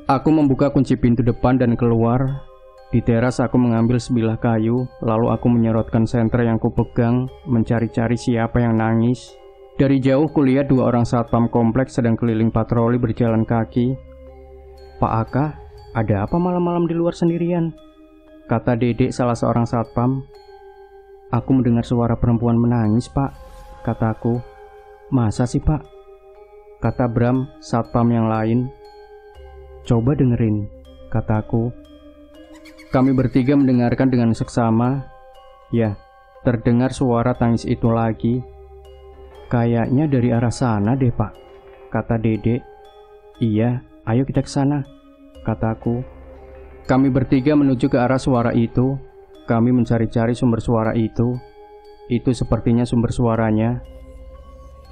Aku membuka kunci pintu depan dan keluar. Di teras aku mengambil sebilah kayu, lalu aku menyerotkan senter yang kupegang, mencari-cari siapa yang nangis. Dari jauh kulihat 2 orang satpam kompleks sedang keliling patroli berjalan kaki. "Pak Aka, ada apa malam-malam di luar sendirian?" kata Dedek salah seorang satpam. Aku mendengar suara perempuan menangis, Pak, kataku. Masa sih, Pak? Kata Bram, satpam yang lain. Coba dengerin, kataku. Kami bertiga mendengarkan dengan seksama. Ya, terdengar suara tangis itu lagi. Kayaknya dari arah sana deh, Pak, kata Dedek. Iya, ayo kita ke sana, kataku. Kami bertiga menuju ke arah suara itu. Kami mencari-cari sumber suara itu. Itu sepertinya sumber suaranya.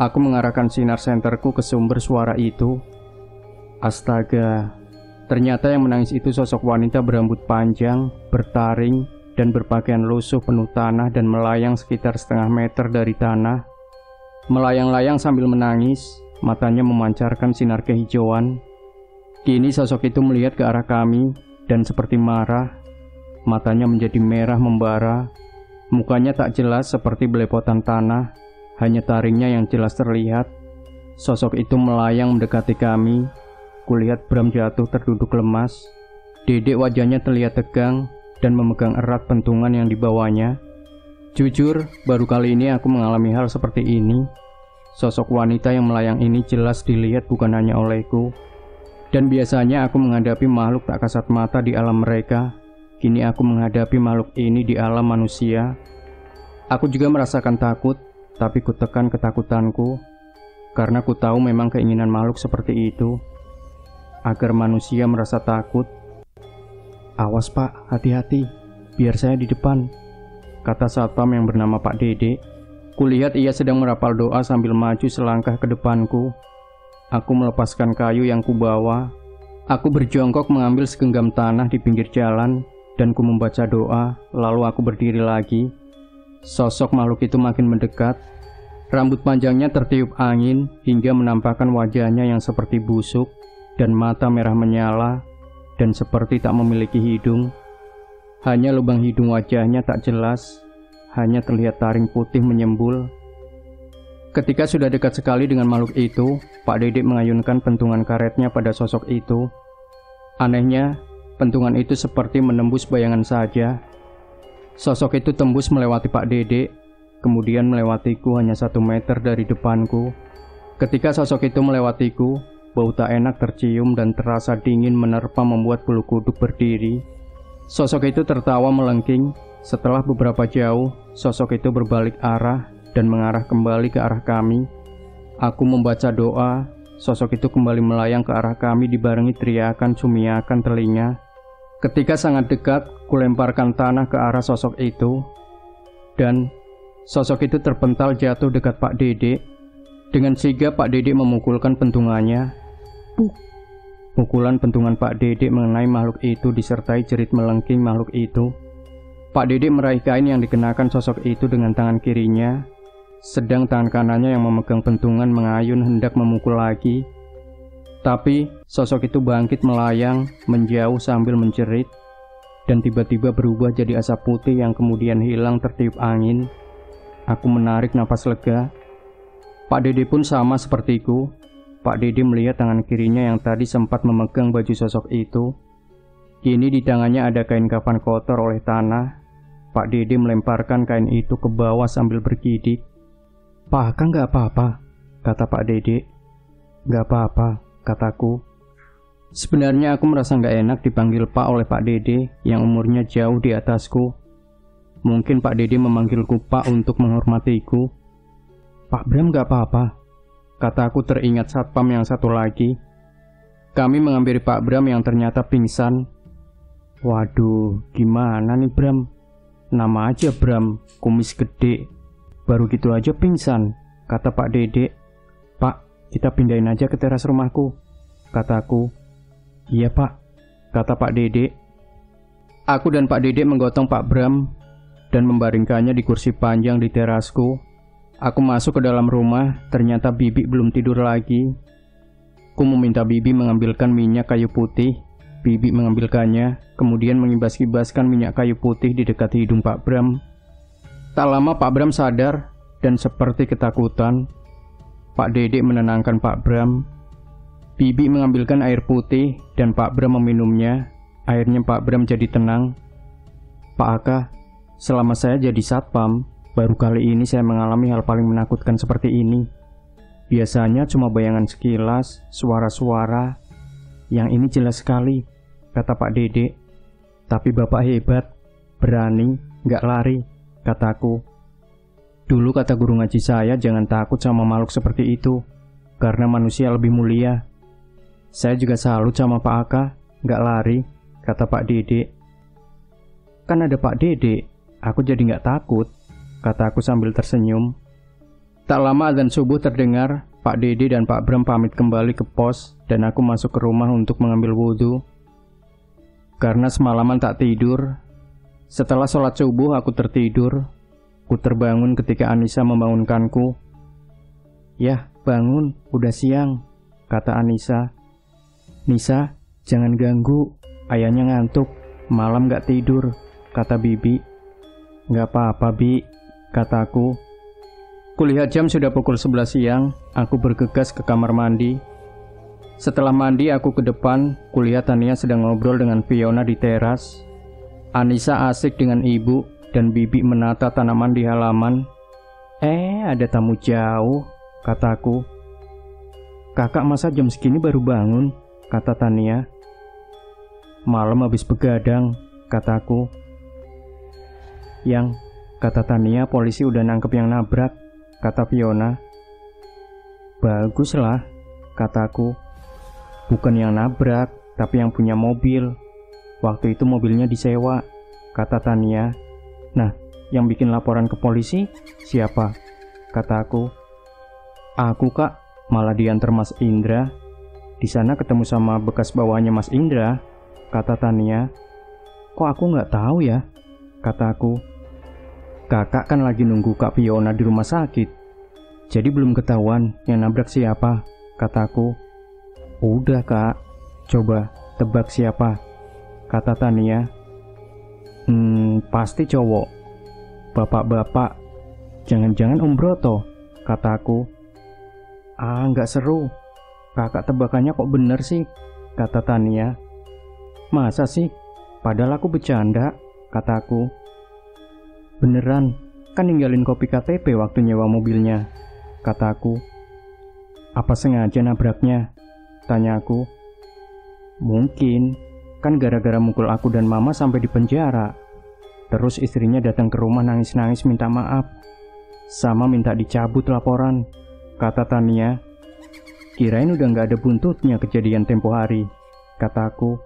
Aku mengarahkan sinar senterku ke sumber suara itu. Astaga, ternyata yang menangis itu sosok wanita berambut panjang, bertaring, dan berpakaian lusuh penuh tanah dan melayang sekitar setengah meter dari tanah. Melayang-layang sambil menangis, matanya memancarkan sinar kehijauan. Kini sosok itu melihat ke arah kami dan seperti marah. Matanya menjadi merah membara. Mukanya tak jelas seperti belepotan tanah, hanya taringnya yang jelas terlihat. Sosok itu melayang mendekati kami. Kulihat Bram jatuh terduduk lemas. Dedek wajahnya terlihat tegang dan memegang erat pentungan yang dibawanya. Jujur, baru kali ini aku mengalami hal seperti ini. Sosok wanita yang melayang ini jelas dilihat bukan hanya olehku. Dan biasanya aku menghadapi makhluk tak kasat mata di alam mereka. Kini aku menghadapi makhluk ini di alam manusia. Aku juga merasakan takut, tapi kutekan ketakutanku. Karena ku tahu memang keinginan makhluk seperti itu, agar manusia merasa takut. Awas, Pak, hati-hati, biar saya di depan, kata satpam yang bernama Pak Dedek. Kulihat ia sedang merapal doa sambil maju selangkah ke depanku. Aku melepaskan kayu yang kubawa. Aku berjongkok mengambil segenggam tanah di pinggir jalan, dan ku membaca doa, lalu aku berdiri lagi. Sosok makhluk itu makin mendekat. Rambut panjangnya tertiup angin hingga menampakkan wajahnya yang seperti busuk, dan mata merah menyala, dan seperti tak memiliki hidung. Hanya lubang hidung wajahnya tak jelas, hanya terlihat taring putih menyembul. Ketika sudah dekat sekali dengan makhluk itu, Pak Dedek mengayunkan pentungan karetnya pada sosok itu. Anehnya, pentungan itu seperti menembus bayangan saja. Sosok itu tembus melewati Pak Dedek, kemudian melewatiku hanya 1 meter dari depanku. Ketika sosok itu melewatiku, bau tak enak tercium dan terasa dingin menerpa membuat bulu kuduk berdiri. Sosok itu tertawa melengking. Setelah beberapa jauh, sosok itu berbalik arah dan mengarah kembali ke arah kami. Aku membaca doa, sosok itu kembali melayang ke arah kami dibarengi teriakan sumiakan telinga. Ketika sangat dekat, kulemparkan tanah ke arah sosok itu, dan sosok itu terpental jatuh dekat Pak Dedek. Dengan sigap Pak Dedek memukulkan pentungannya. Puk! Pukulan pentungan Pak Dedek mengenai makhluk itu disertai jerit melengking makhluk itu. Pak Dedek meraih kain yang dikenakan sosok itu dengan tangan kirinya, sedang tangan kanannya yang memegang pentungan mengayun hendak memukul lagi. Tapi sosok itu bangkit melayang, menjauh sambil menjerit, dan tiba-tiba berubah jadi asap putih yang kemudian hilang tertiup angin. Aku menarik napas lega. Pak Dedek pun sama sepertiku. Pak Dedek melihat tangan kirinya yang tadi sempat memegang baju sosok itu. Kini di tangannya ada kain kafan kotor oleh tanah. Pak Dedek melemparkan kain itu ke bawah sambil bergidik. Pak, Kang gak apa-apa, kata Pak Dedek. Gak apa-apa, kataku. Sebenarnya aku merasa gak enak dipanggil Pak oleh Pak Dedek yang umurnya jauh di atasku. Mungkin Pak Dedek memanggilku Pak untuk menghormatiku. Pak Bram gak apa-apa, kataku teringat satpam yang satu lagi. Kami menghampiri Pak Bram yang ternyata pingsan. Waduh, gimana nih Bram? Nama aja Bram, kumis gede. Baru gitu aja pingsan, kata Pak Dedek. Pak, kita pindahin aja ke teras rumahku, kataku. Iya Pak, kata Pak Dedek. Aku dan Pak Dedek menggotong Pak Bram dan membaringkannya di kursi panjang di terasku. Aku masuk ke dalam rumah, ternyata Bibi belum tidur lagi. Ku meminta Bibi mengambilkan minyak kayu putih. Bibi mengambilkannya, kemudian mengibas-ibaskan minyak kayu putih di dekat hidung Pak Bram. Tak lama Pak Bram sadar dan seperti ketakutan. Pak Dedek menenangkan Pak Bram. Bibi mengambilkan air putih dan Pak Bram meminumnya. Akhirnya Pak Bram jadi tenang. Pak Aka, selama saya jadi satpam, baru kali ini saya mengalami hal paling menakutkan seperti ini. Biasanya cuma bayangan sekilas, suara-suara. Yang ini jelas sekali, kata Pak Dede. Tapi Bapak hebat, berani, nggak lari, kataku. Dulu kata guru ngaji saya jangan takut sama makhluk seperti itu, karena manusia lebih mulia. Saya juga salut sama Pak Aka, nggak lari, kata Pak Dede. Kan ada Pak Dede, aku jadi nggak takut, kataku sambil tersenyum. Tak lama azan subuh terdengar, Pak Dede dan Pak Bram pamit kembali ke pos dan aku masuk ke rumah untuk mengambil wudhu. Karena semalaman tak tidur, setelah sholat subuh aku tertidur. Ku terbangun ketika Anissa membangunkanku. Yah, bangun, udah siang, kata Anissa. Nisa, jangan ganggu, ayahnya ngantuk, malam gak tidur, kata Bibi. Gak apa-apa, Bi, kataku. Kulihat jam sudah pukul 11 siang, aku bergegas ke kamar mandi. Setelah mandi, aku ke depan, kulihat Tania sedang ngobrol dengan Fiona di teras. Anissa asik dengan ibu, dan Bibi menata tanaman di halaman. Ada tamu jauh, kataku. Kakak masa jam segini baru bangun, kata Tania. Malam habis begadang, kataku. Yang, kata Tania, polisi udah nangkep yang nabrak, kata Fiona. Baguslah, kataku. Bukan yang nabrak, tapi yang punya mobil. Waktu itu mobilnya disewa, kata Tania. Nah, yang bikin laporan ke polisi siapa? Kataku. Aku, Kak, malah diantar Mas Indra. Di sana ketemu sama bekas bawahannya Mas Indra, kata Tania. Kok aku nggak tahu ya? Kataku. Kakak kan lagi nunggu Kak Fiona di rumah sakit, jadi belum ketahuan yang nabrak siapa, kataku. Udah, Kak, coba tebak siapa, kata Tania. Pasti cowok. Bapak-bapak. Jangan-jangan Om Broto, kataku. Nggak seru. Kakak tebakannya kok bener sih, kata Tania. Masa sih? Padahal aku bercanda, kataku. Beneran, kan ninggalin kopi KTP waktu nyewa mobilnya, kataku. Apa sengaja nabraknya? Tanyaku. Mungkin. Kan gara-gara mukul aku dan mama sampai di penjara. Terus istrinya datang ke rumah nangis-nangis minta maaf. Sama minta dicabut laporan, kata Tania. Kirain udah gak ada buntutnya kejadian tempo hari, kataku.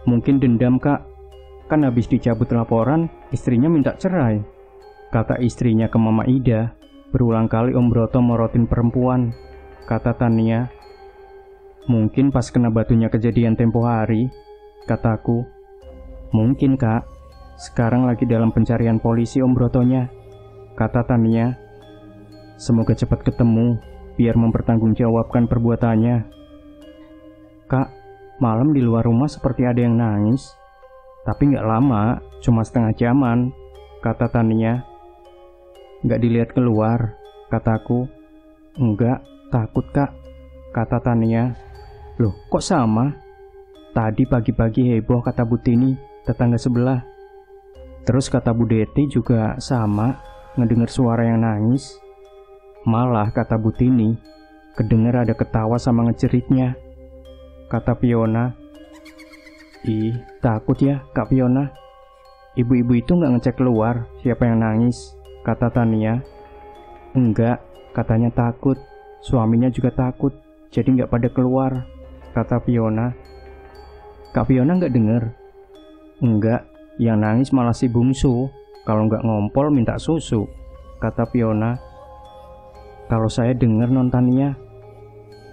Mungkin dendam, Kak. Kan habis dicabut laporan, istrinya minta cerai. Kata istrinya ke Mama Ida, berulang kali Om Broto morotin perempuan, kata Tania. Mungkin pas kena batunya kejadian tempo hari, kataku. Mungkin, Kak. Sekarang lagi dalam pencarian polisi Om Brotonya, kata Tania. Semoga cepat ketemu, biar mempertanggungjawabkan perbuatannya. Kak, malam di luar rumah seperti ada yang nangis. Tapi gak lama, cuma setengah jaman, kata Tania. Gak dilihat keluar, kataku. Enggak, takut, Kak, kata Tania. Loh, kok sama? Tadi pagi-pagi heboh, kata Bu Tini, tetangga sebelah. Terus kata Bu Deti juga sama, ngedenger suara yang nangis. Malah kata Bu Tini, kedenger ada ketawa sama ngejeritnya, kata Fiona. Ih, takut ya Kak Fiona. Ibu-ibu itu gak ngecek keluar siapa yang nangis, kata Tania. Enggak, katanya takut. Suaminya juga takut, jadi gak pada keluar, kata Fiona. Kak Fiona gak denger? Enggak, yang nangis malah si bungsu. Kalau gak ngompol minta susu, kata Fiona. Kalau saya denger non Tania,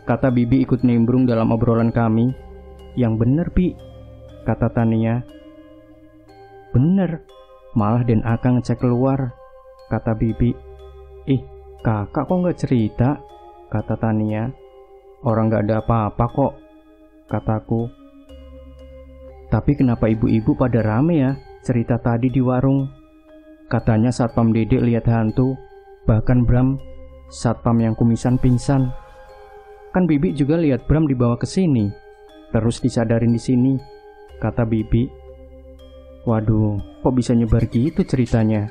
kata Bibi ikut nimbrung dalam obrolan kami. Yang bener, Bi, kata Tania. Bener, malah Den Aka ngecek keluar, kata Bibi. Ih, kakak kok gak cerita, kata Tania. Orang gak ada apa-apa kok, kataku. Tapi kenapa ibu-ibu pada rame ya cerita tadi di warung? Katanya Satpam Dede lihat hantu, bahkan Bram, Satpam yang kumisan, pingsan. Kan Bibi juga lihat Bram dibawa ke sini, terus disadarin di sini, kata Bibi. Waduh, kok bisa nyebar gitu ceritanya?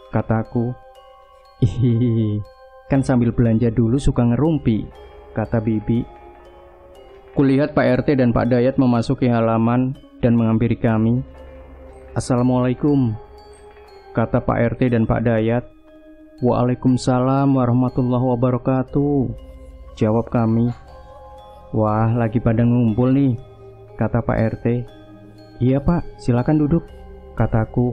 Kataku. Hihihi, kan sambil belanja dulu suka ngerumpi, kata Bibi. Kulihat Pak RT dan Pak Dayat memasuki halaman dan menghampiri kami. Assalamualaikum, kata Pak RT dan Pak Dayat. Waalaikumsalam warahmatullahi wabarakatuh, jawab kami. Wah, lagi pada ngumpul nih, kata Pak RT. Iya Pak, silakan duduk, kataku.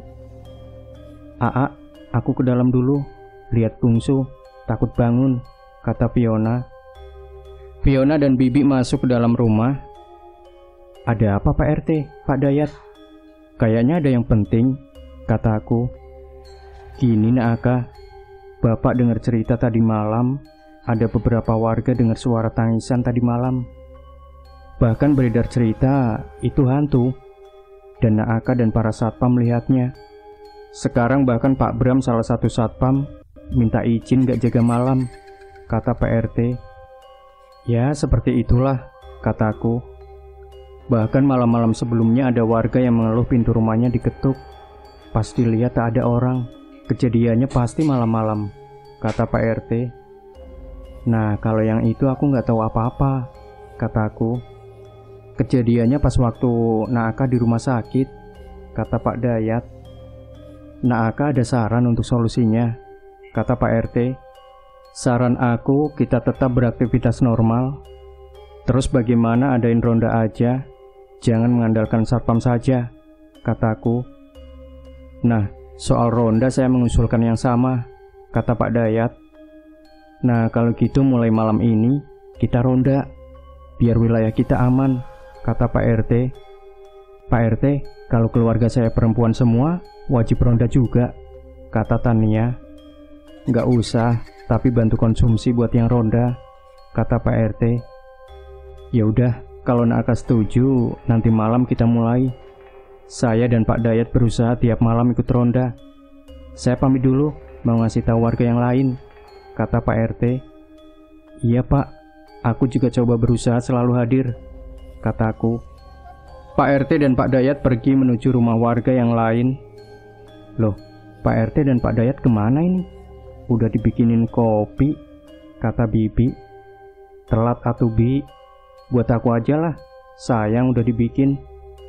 Aa, aku ke dalam dulu, lihat bungsu, takut bangun, kata Fiona. Fiona dan Bibi masuk ke dalam rumah. Ada apa Pak RT, Pak Dayat? Kayaknya ada yang penting, kata aku. Gini nak Aka, Bapak dengar cerita tadi malam, ada beberapa warga dengar suara tangisan tadi malam. Bahkan beredar cerita itu hantu. Dan Naaka dan para satpam melihatnya. Sekarang bahkan Pak Bram, salah satu satpam, minta izin gak jaga malam, kata Pak RT. Ya seperti itulah, kataku. Bahkan malam-malam sebelumnya ada warga yang mengeluh pintu rumahnya diketuk. Pas dilihat tak ada orang. Kejadiannya pasti malam-malam, kata Pak RT. Nah kalau yang itu aku gak tahu apa-apa, kataku. Kejadiannya pas waktu Naaka di rumah sakit, kata Pak Dayat. Naaka ada saran untuk solusinya, kata Pak RT. Saran aku kita tetap beraktivitas normal. Terus bagaimana adain ronda aja, jangan mengandalkan satpam saja, kataku. Nah, soal ronda saya mengusulkan yang sama, kata Pak Dayat. Nah kalau gitu mulai malam ini kita ronda, biar wilayah kita aman, kata Pak RT. Pak RT, kalau keluarga saya perempuan semua, wajib ronda juga, kata Tania. Nggak usah, tapi bantu konsumsi buat yang ronda, kata Pak RT. Ya udah, kalau Naaka setuju, nanti malam kita mulai. Saya dan Pak Dayat berusaha tiap malam ikut ronda. Saya pamit dulu, mau ngasih tahu warga yang lain, kata Pak RT. Iya Pak, aku juga coba berusaha selalu hadir, kataku. Pak RT dan Pak Dayat pergi menuju rumah warga yang lain. Loh, Pak RT dan Pak Dayat kemana ini? Udah dibikinin kopi, kata Bibi. Telat atuh Bi, buat aku aja lah, sayang udah dibikin,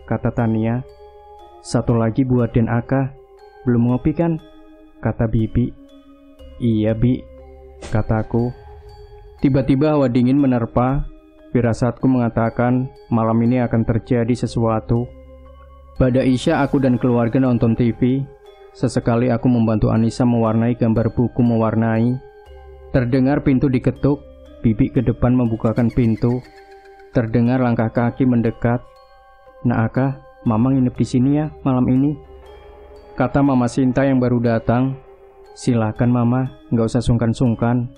kata Tania. Satu lagi buat Den Aka, belum ngopi kan, kata Bibi. Iya Bi, kataku. Tiba-tiba hawa dingin menerpa. Firasatku mengatakan malam ini akan terjadi sesuatu. Pada Isya aku dan keluarga nonton TV. Sesekali aku membantu Anissa mewarnai gambar buku mewarnai. Terdengar pintu diketuk. Bibi ke depan membukakan pintu. Terdengar langkah kaki mendekat. Naaka, Mama nginep di sini ya malam ini, kata Mama Sinta yang baru datang. Silakan Mama, nggak usah sungkan-sungkan.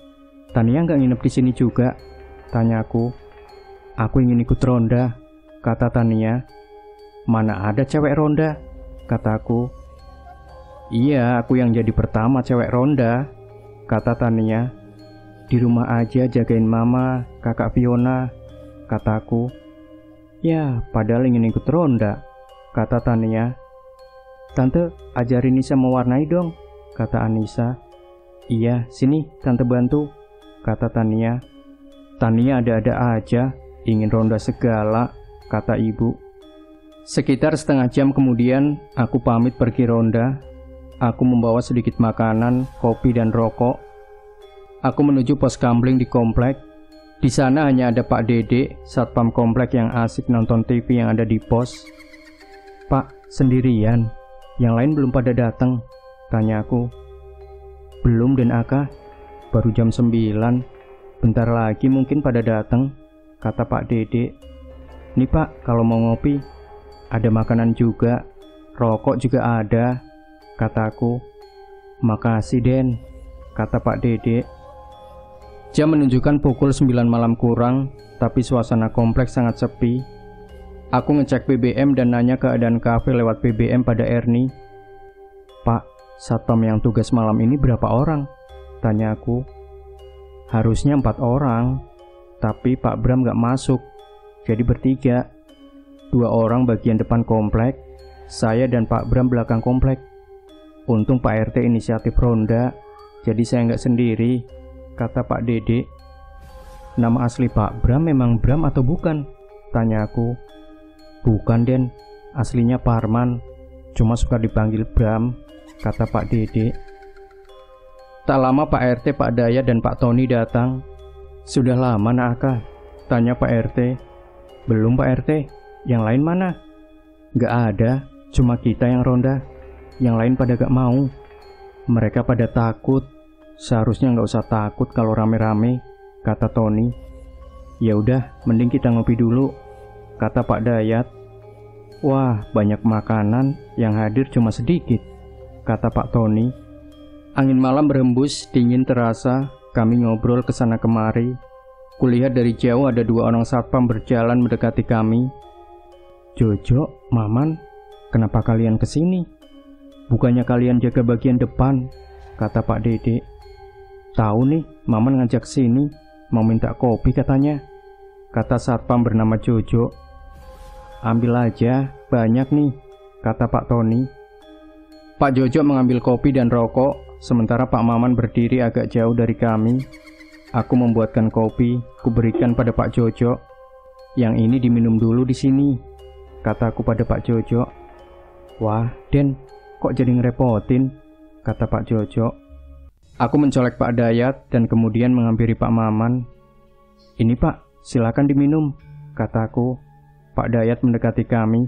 Tania nggak nginep di sini juga, tanyaku. Aku ingin ikut ronda, kata Tania. Mana ada cewek ronda, kataku. Iya, aku yang jadi pertama cewek ronda, kata Tania. Di rumah aja jagain Mama, Kakak Fiona, kataku. Ya, padahal ingin ikut ronda, kata Tania. Tante, ajarin Nisa mewarnai dong, kata Anissa. Iya, sini Tante bantu, kata Tania. Tania ada-ada aja, ingin ronda segala, kata ibu. Sekitar setengah jam kemudian, aku pamit pergi ronda. Aku membawa sedikit makanan, kopi dan rokok. Aku menuju pos kamling di komplek. Di sana hanya ada Pak Dede, satpam komplek yang asik nonton TV yang ada di pos. Pak, sendirian? Yang lain belum pada datang, tanyaku. Belum Den Aka, baru jam 9. Bentar lagi mungkin pada datang, kata Pak Dede. Nih Pak, kalau mau ngopi, ada makanan juga, rokok juga ada, kataku. Makasih Den, kata Pak Dede. Jam menunjukkan pukul 9 malam kurang, tapi suasana kompleks sangat sepi. Aku ngecek BBM dan nanya keadaan kafe lewat BBM pada Ernie. Pak, satpam yang tugas malam ini berapa orang? Tanya aku. Harusnya 4 orang, tapi Pak Bram gak masuk, jadi bertiga. 2 orang bagian depan komplek, Saya dan Pak Bram belakang komplek. Untung Pak RT inisiatif ronda, jadi saya nggak sendiri, kata Pak Dede. Nama asli Pak Bram memang Bram atau bukan? Tanya aku. Bukan Den, aslinya Parman, cuma suka dipanggil Bram, kata Pak Dede. Tak lama Pak RT, Pak Dayat, dan Pak Tony datang. Sudah lama nak Aka? Tanya Pak RT. Belum Pak RT, yang lain mana? Gak ada, cuma kita yang ronda. Yang lain pada gak mau. Mereka pada takut. Seharusnya gak usah takut kalau rame-rame, kata Tony. Ya udah, mending kita ngopi dulu, kata Pak Dayat. Wah, banyak makanan, yang hadir cuma sedikit, kata Pak Tony. Angin malam berhembus, dingin terasa. Kami ngobrol kesana kemari. Kulihat dari jauh ada 2 orang satpam berjalan mendekati kami. Jojo, Maman, kenapa kalian kesini? Bukannya kalian jaga bagian depan, kata Pak Dede. Tahu nih, Maman ngajak sini, mau minta kopi katanya, kata satpam bernama Jojo. Ambil aja, banyak nih, kata Pak Tony. Pak Jojo mengambil kopi dan rokok, sementara Pak Maman berdiri agak jauh dari kami. Aku membuatkan kopi, kuberikan pada Pak Jojo. Yang ini diminum dulu di sini, kataku pada Pak Jojo. Wah, Den, kok jadi ngerepotin, kata Pak Jojo. Aku mencolek Pak Dayat dan kemudian menghampiri Pak Maman. Ini Pak, silakan diminum, kataku. Pak Dayat mendekati kami.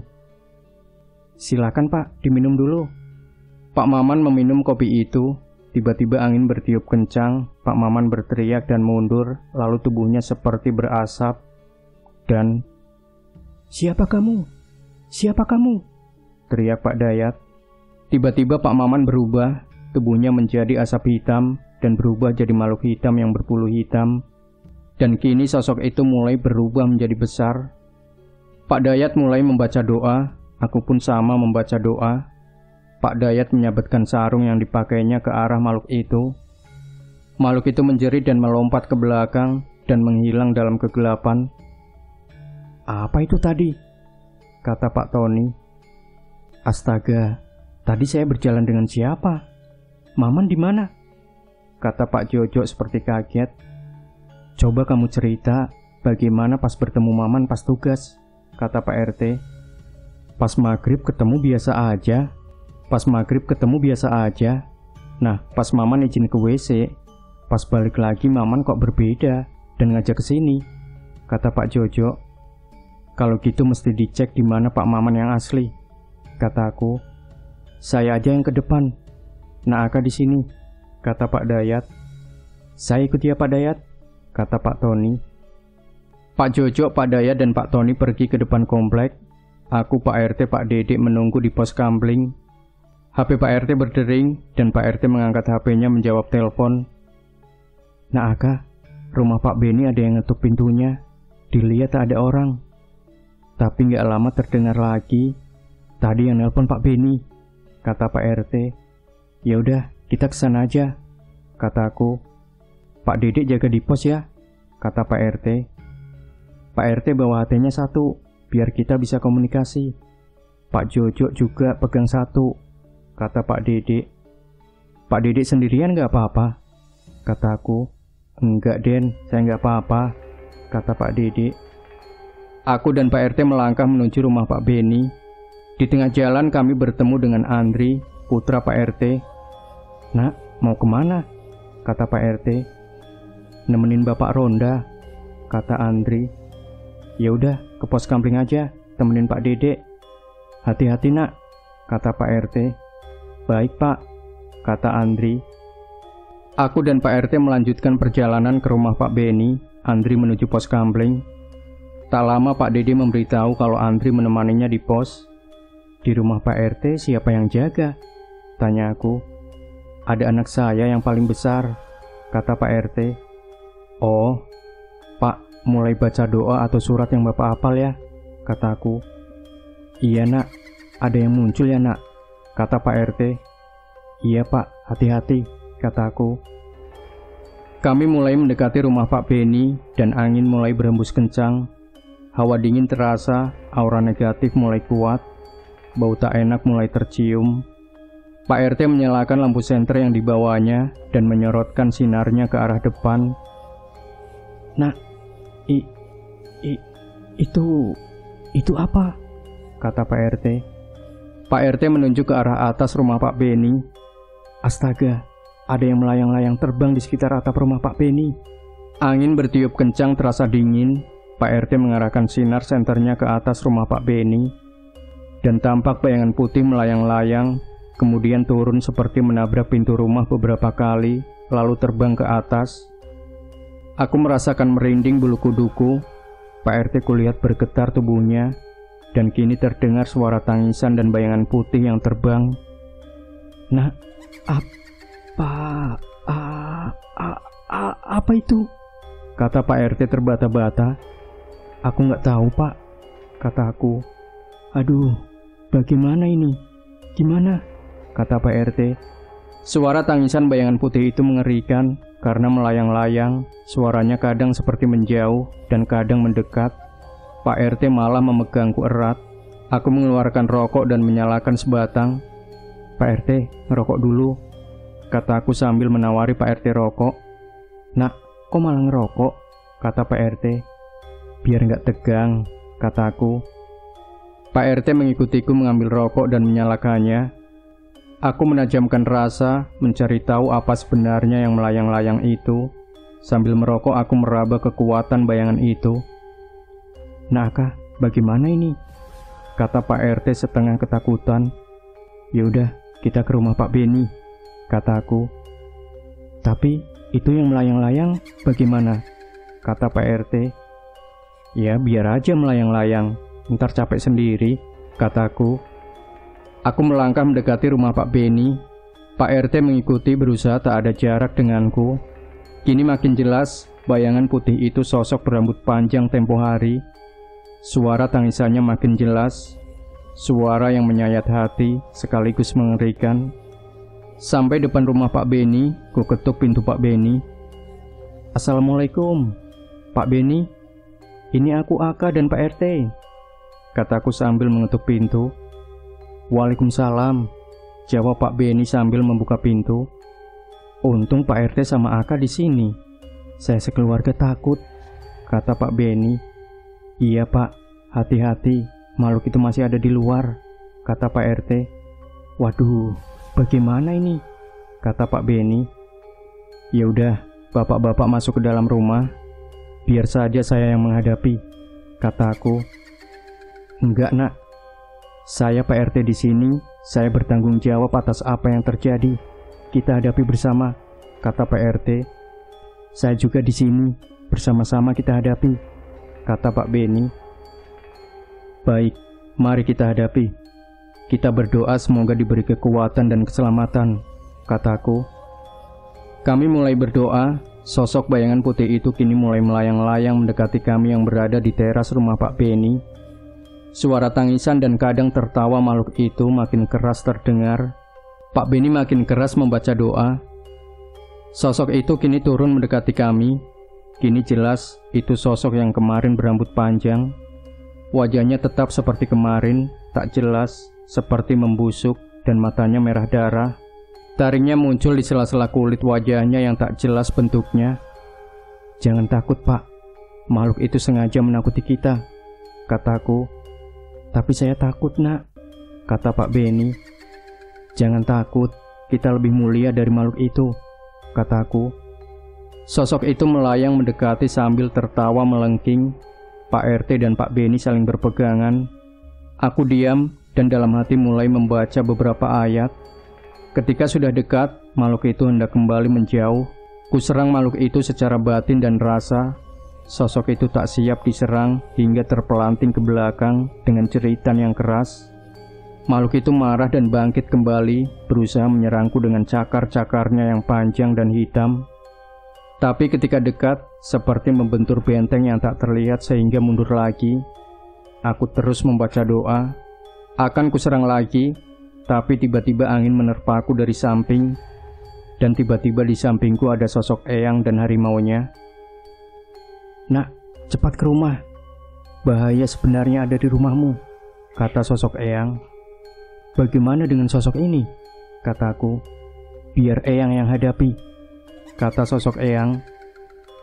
Silakan Pak, diminum dulu. Pak Maman meminum kopi itu. Tiba-tiba angin bertiup kencang. Pak Maman berteriak dan mundur, lalu tubuhnya seperti berasap. Dan, siapa kamu? Siapa kamu? Teriak Pak Dayat. Tiba-tiba Pak Maman berubah. Tubuhnya menjadi asap hitam dan berubah jadi makhluk hitam yang berbulu hitam. Dan kini sosok itu mulai berubah menjadi besar. Pak Dayat mulai membaca doa. Aku pun sama membaca doa. Pak Dayat menyabetkan sarung yang dipakainya ke arah makhluk itu. Makhluk itu menjerit dan melompat ke belakang dan menghilang dalam kegelapan. Apa itu tadi? Kata Pak Tony. Astaga, tadi saya berjalan dengan siapa? Maman di mana? Kata Pak Jojo seperti kaget. Coba kamu cerita bagaimana pas bertemu Maman pas tugas, kata Pak RT. Pas maghrib ketemu biasa aja. Nah, pas Maman izin ke WC, pas balik lagi Maman kok berbeda dan ngajak ke sini, kata Pak Jojo. Kalau gitu mesti dicek di mana Pak Maman yang asli, kataku. Saya aja yang ke depan. Nah, Aka di sini, kata Pak Dayat. Saya ikut ya Pak Dayat, kata Pak Tony. Pak Jojo, Pak Dayat, dan Pak Tony pergi ke depan komplek. Aku, Pak RT, Pak Dede menunggu di pos kamling. HP Pak RT berdering dan Pak RT mengangkat HP-nya menjawab telepon. Nah Aka, rumah Pak Beni ada yang ngetuk pintunya. Dilihat tak ada orang. Tapi gak lama terdengar lagi. Tadi yang nelpon Pak Beni, kata Pak RT. Ya udah, kita kesana aja, kataku. Pak Dede jaga di pos ya, kata Pak RT. Pak RT bawa HT-nya 1, biar kita bisa komunikasi. Pak Jojo juga pegang 1, kata Pak Dede. Pak Dede sendirian gak apa-apa, kataku. Enggak Den, saya gak apa-apa, kata Pak Dede. Aku dan Pak RT melangkah menuju rumah Pak Beni. Di tengah jalan kami bertemu dengan Andri, putra Pak RT. Nak, mau kemana? Kata Pak RT. Nemenin Bapak ronda, kata Andri. Ya udah, ke pos kamling aja, temenin Pak Dede. Hati-hati nak, kata Pak RT. Baik Pak, kata Andri. Aku dan Pak RT melanjutkan perjalanan ke rumah Pak Beni. Andri menuju pos kamling. Tak lama Pak Dede memberitahu kalau Andri menemaninya di pos. Di rumah Pak RT siapa yang jaga? Tanya aku. Ada anak saya yang paling besar, kata Pak RT. Oh, Pak, mulai baca doa atau surat yang Bapak hafal ya, kataku. Iya nak, ada yang muncul ya nak, kata Pak RT. Iya Pak, hati-hati, kataku. Kami mulai mendekati rumah Pak Beni dan angin mulai berhembus kencang. Hawa dingin terasa, aura negatif mulai kuat. bau tak enak mulai tercium. Pak RT menyalakan lampu senter yang dibawanya dan menyorotkan sinarnya ke arah depan. "Nak, itu apa?" kata Pak RT. Pak RT menunjuk ke arah atas rumah Pak Beni. "Astaga, ada yang melayang-layang terbang di sekitar atap rumah Pak Beni." Angin bertiup kencang terasa dingin. Pak RT mengarahkan sinar senternya ke atas rumah Pak Beni, dan tampak bayangan putih melayang-layang, kemudian turun seperti menabrak pintu rumah beberapa kali, lalu terbang ke atas. Aku merasakan merinding bulu kuduku. Pak RT kulihat bergetar tubuhnya, dan kini terdengar suara tangisan dan bayangan putih yang terbang. "Nah, apa itu?" kata Pak RT terbata-bata. "Aku nggak tahu, Pak," kata aku. "Aduh, bagaimana ini? Gimana?" kata Pak RT. Suara tangisan bayangan putih itu mengerikan karena melayang-layang. Suaranya kadang seperti menjauh dan kadang mendekat. Pak RT malah memegangku erat. Aku mengeluarkan rokok dan menyalakan sebatang. "Pak RT, ngerokok dulu," kataku sambil menawari Pak RT rokok. "Nak, kok malah ngerokok?" kata Pak RT. "Biar nggak tegang," kataku. Pak RT mengikutiku mengambil rokok dan menyalakannya. Aku menajamkan rasa, mencari tahu apa sebenarnya yang melayang-layang itu. Sambil merokok aku meraba kekuatan bayangan itu. "Nah, Kak, bagaimana ini?" kata Pak RT setengah ketakutan. "Yaudah, kita ke rumah Pak Beni," kataku. "Tapi itu yang melayang-layang bagaimana?" kata Pak RT. "Ya, biar aja melayang-layang, ntar capek sendiri," kataku. Aku melangkah mendekati rumah Pak Beni. Pak RT mengikuti, berusaha tak ada jarak denganku. Kini makin jelas bayangan putih itu sosok berambut panjang tempo hari. Suara tangisannya makin jelas. Suara yang menyayat hati sekaligus mengerikan. Sampai depan rumah Pak Beni, ku ketuk pintu Pak Beni. "Assalamualaikum, Pak Beni. Ini aku Aka dan Pak RT," kataku sambil mengetuk pintu. "Waalaikumsalam," jawab Pak Beni sambil membuka pintu. "Untung Pak RT sama Aka di sini. Saya sekeluarga takut," kata Pak Beni. "Iya, Pak, hati-hati, makhluk itu masih ada di luar," kata Pak RT. "Waduh, bagaimana ini?" kata Pak Beni. "Ya udah, bapak-bapak masuk ke dalam rumah. Biar saja saya yang menghadapi," kataku. "Enggak, Nak. Saya Pak RT di sini, saya bertanggung jawab atas apa yang terjadi. Kita hadapi bersama," kata Pak RT. "Saya juga di sini, bersama-sama kita hadapi," kata Pak Beni. "Baik, mari kita hadapi. Kita berdoa semoga diberi kekuatan dan keselamatan," kataku. Kami mulai berdoa. Sosok bayangan putih itu kini mulai melayang-layang mendekati kami yang berada di teras rumah Pak Beni. Suara tangisan dan kadang tertawa makhluk itu makin keras terdengar. Pak Beni makin keras membaca doa. Sosok itu kini turun mendekati kami. Kini jelas itu sosok yang kemarin berambut panjang. Wajahnya tetap seperti kemarin, tak jelas, seperti membusuk, dan matanya merah darah. Taringnya muncul di sela-sela kulit wajahnya yang tak jelas bentuknya. "Jangan takut, Pak. Makhluk itu sengaja menakuti kita," kataku. "Tapi saya takut, Nak," kata Pak Beni. "Jangan takut, kita lebih mulia dari makhluk itu," kataku. Sosok itu melayang mendekati sambil tertawa melengking. Pak RT dan Pak Beni saling berpegangan. Aku diam dan dalam hati mulai membaca beberapa ayat. Ketika sudah dekat, makhluk itu hendak kembali menjauh. Kuserang makhluk itu secara batin dan rasa. Sosok itu tak siap diserang hingga terpelanting ke belakang dengan jeritan yang keras. Makhluk itu marah dan bangkit kembali, berusaha menyerangku dengan cakar-cakarnya yang panjang dan hitam. Tapi ketika dekat, seperti membentur benteng yang tak terlihat sehingga mundur lagi. Aku terus membaca doa. Akan kuserang lagi, tapi tiba-tiba angin menerpaku dari samping. Dan tiba-tiba di sampingku ada sosok Eyang dan harimaunya. "Nak, cepat ke rumah. Bahaya sebenarnya ada di rumahmu," kata sosok Eyang. Bagaimana dengan sosok ini? Kataku. Biar Eyang yang hadapi, kata sosok Eyang.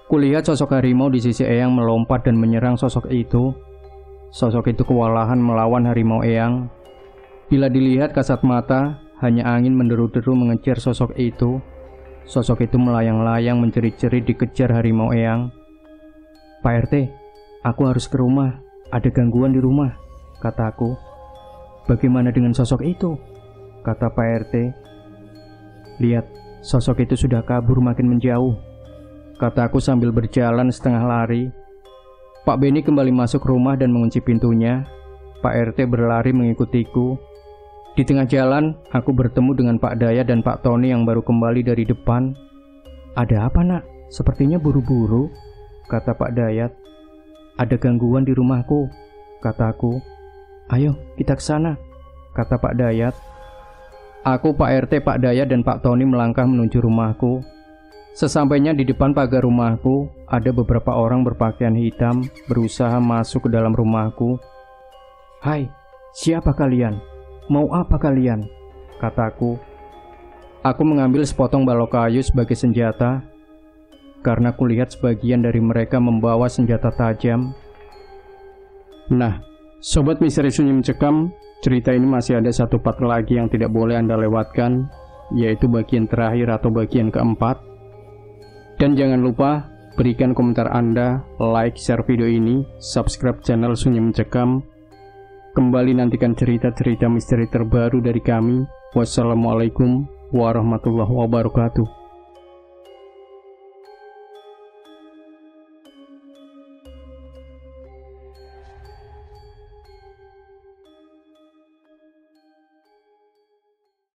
Kulihat sosok harimau di sisi Eyang melompat dan menyerang sosok itu. Sosok itu kewalahan melawan harimau Eyang. Bila dilihat kasat mata, hanya angin menderu-deru mengejar sosok itu. Sosok itu melayang-layang menjerit-jerit dikejar harimau Eyang. Pak RT, aku harus ke rumah. Ada gangguan di rumah, kataku. Bagaimana dengan sosok itu? Kata Pak RT. Lihat, sosok itu sudah kabur makin menjauh, kataku sambil berjalan setengah lari. Pak Beni kembali masuk rumah dan mengunci pintunya. Pak RT berlari mengikutiku. Di tengah jalan, aku bertemu dengan Pak Dayat dan Pak Tony yang baru kembali dari depan. Ada apa, Nak? Sepertinya buru-buru, kata Pak Dayat. Ada gangguan di rumahku, kataku. Ayo, kita ke sana, kata Pak Dayat. Aku, Pak RT, Pak Dayat, dan Pak Tony melangkah menuju rumahku. Sesampainya di depan pagar rumahku, ada beberapa orang berpakaian hitam berusaha masuk ke dalam rumahku. Hai, siapa kalian? Mau apa kalian? Kataku. Aku mengambil sepotong balok kayu sebagai senjata, karena kulihat sebagian dari mereka membawa senjata tajam. Nah, Sobat Misteri Sunyi Mencekam, cerita ini masih ada satu part lagi yang tidak boleh Anda lewatkan, yaitu bagian terakhir atau bagian keempat. Dan jangan lupa berikan komentar Anda, like, share video ini, subscribe channel Sunyi Mencekam. Kembali nantikan cerita-cerita misteri terbaru dari kami. Wassalamualaikum warahmatullahi wabarakatuh.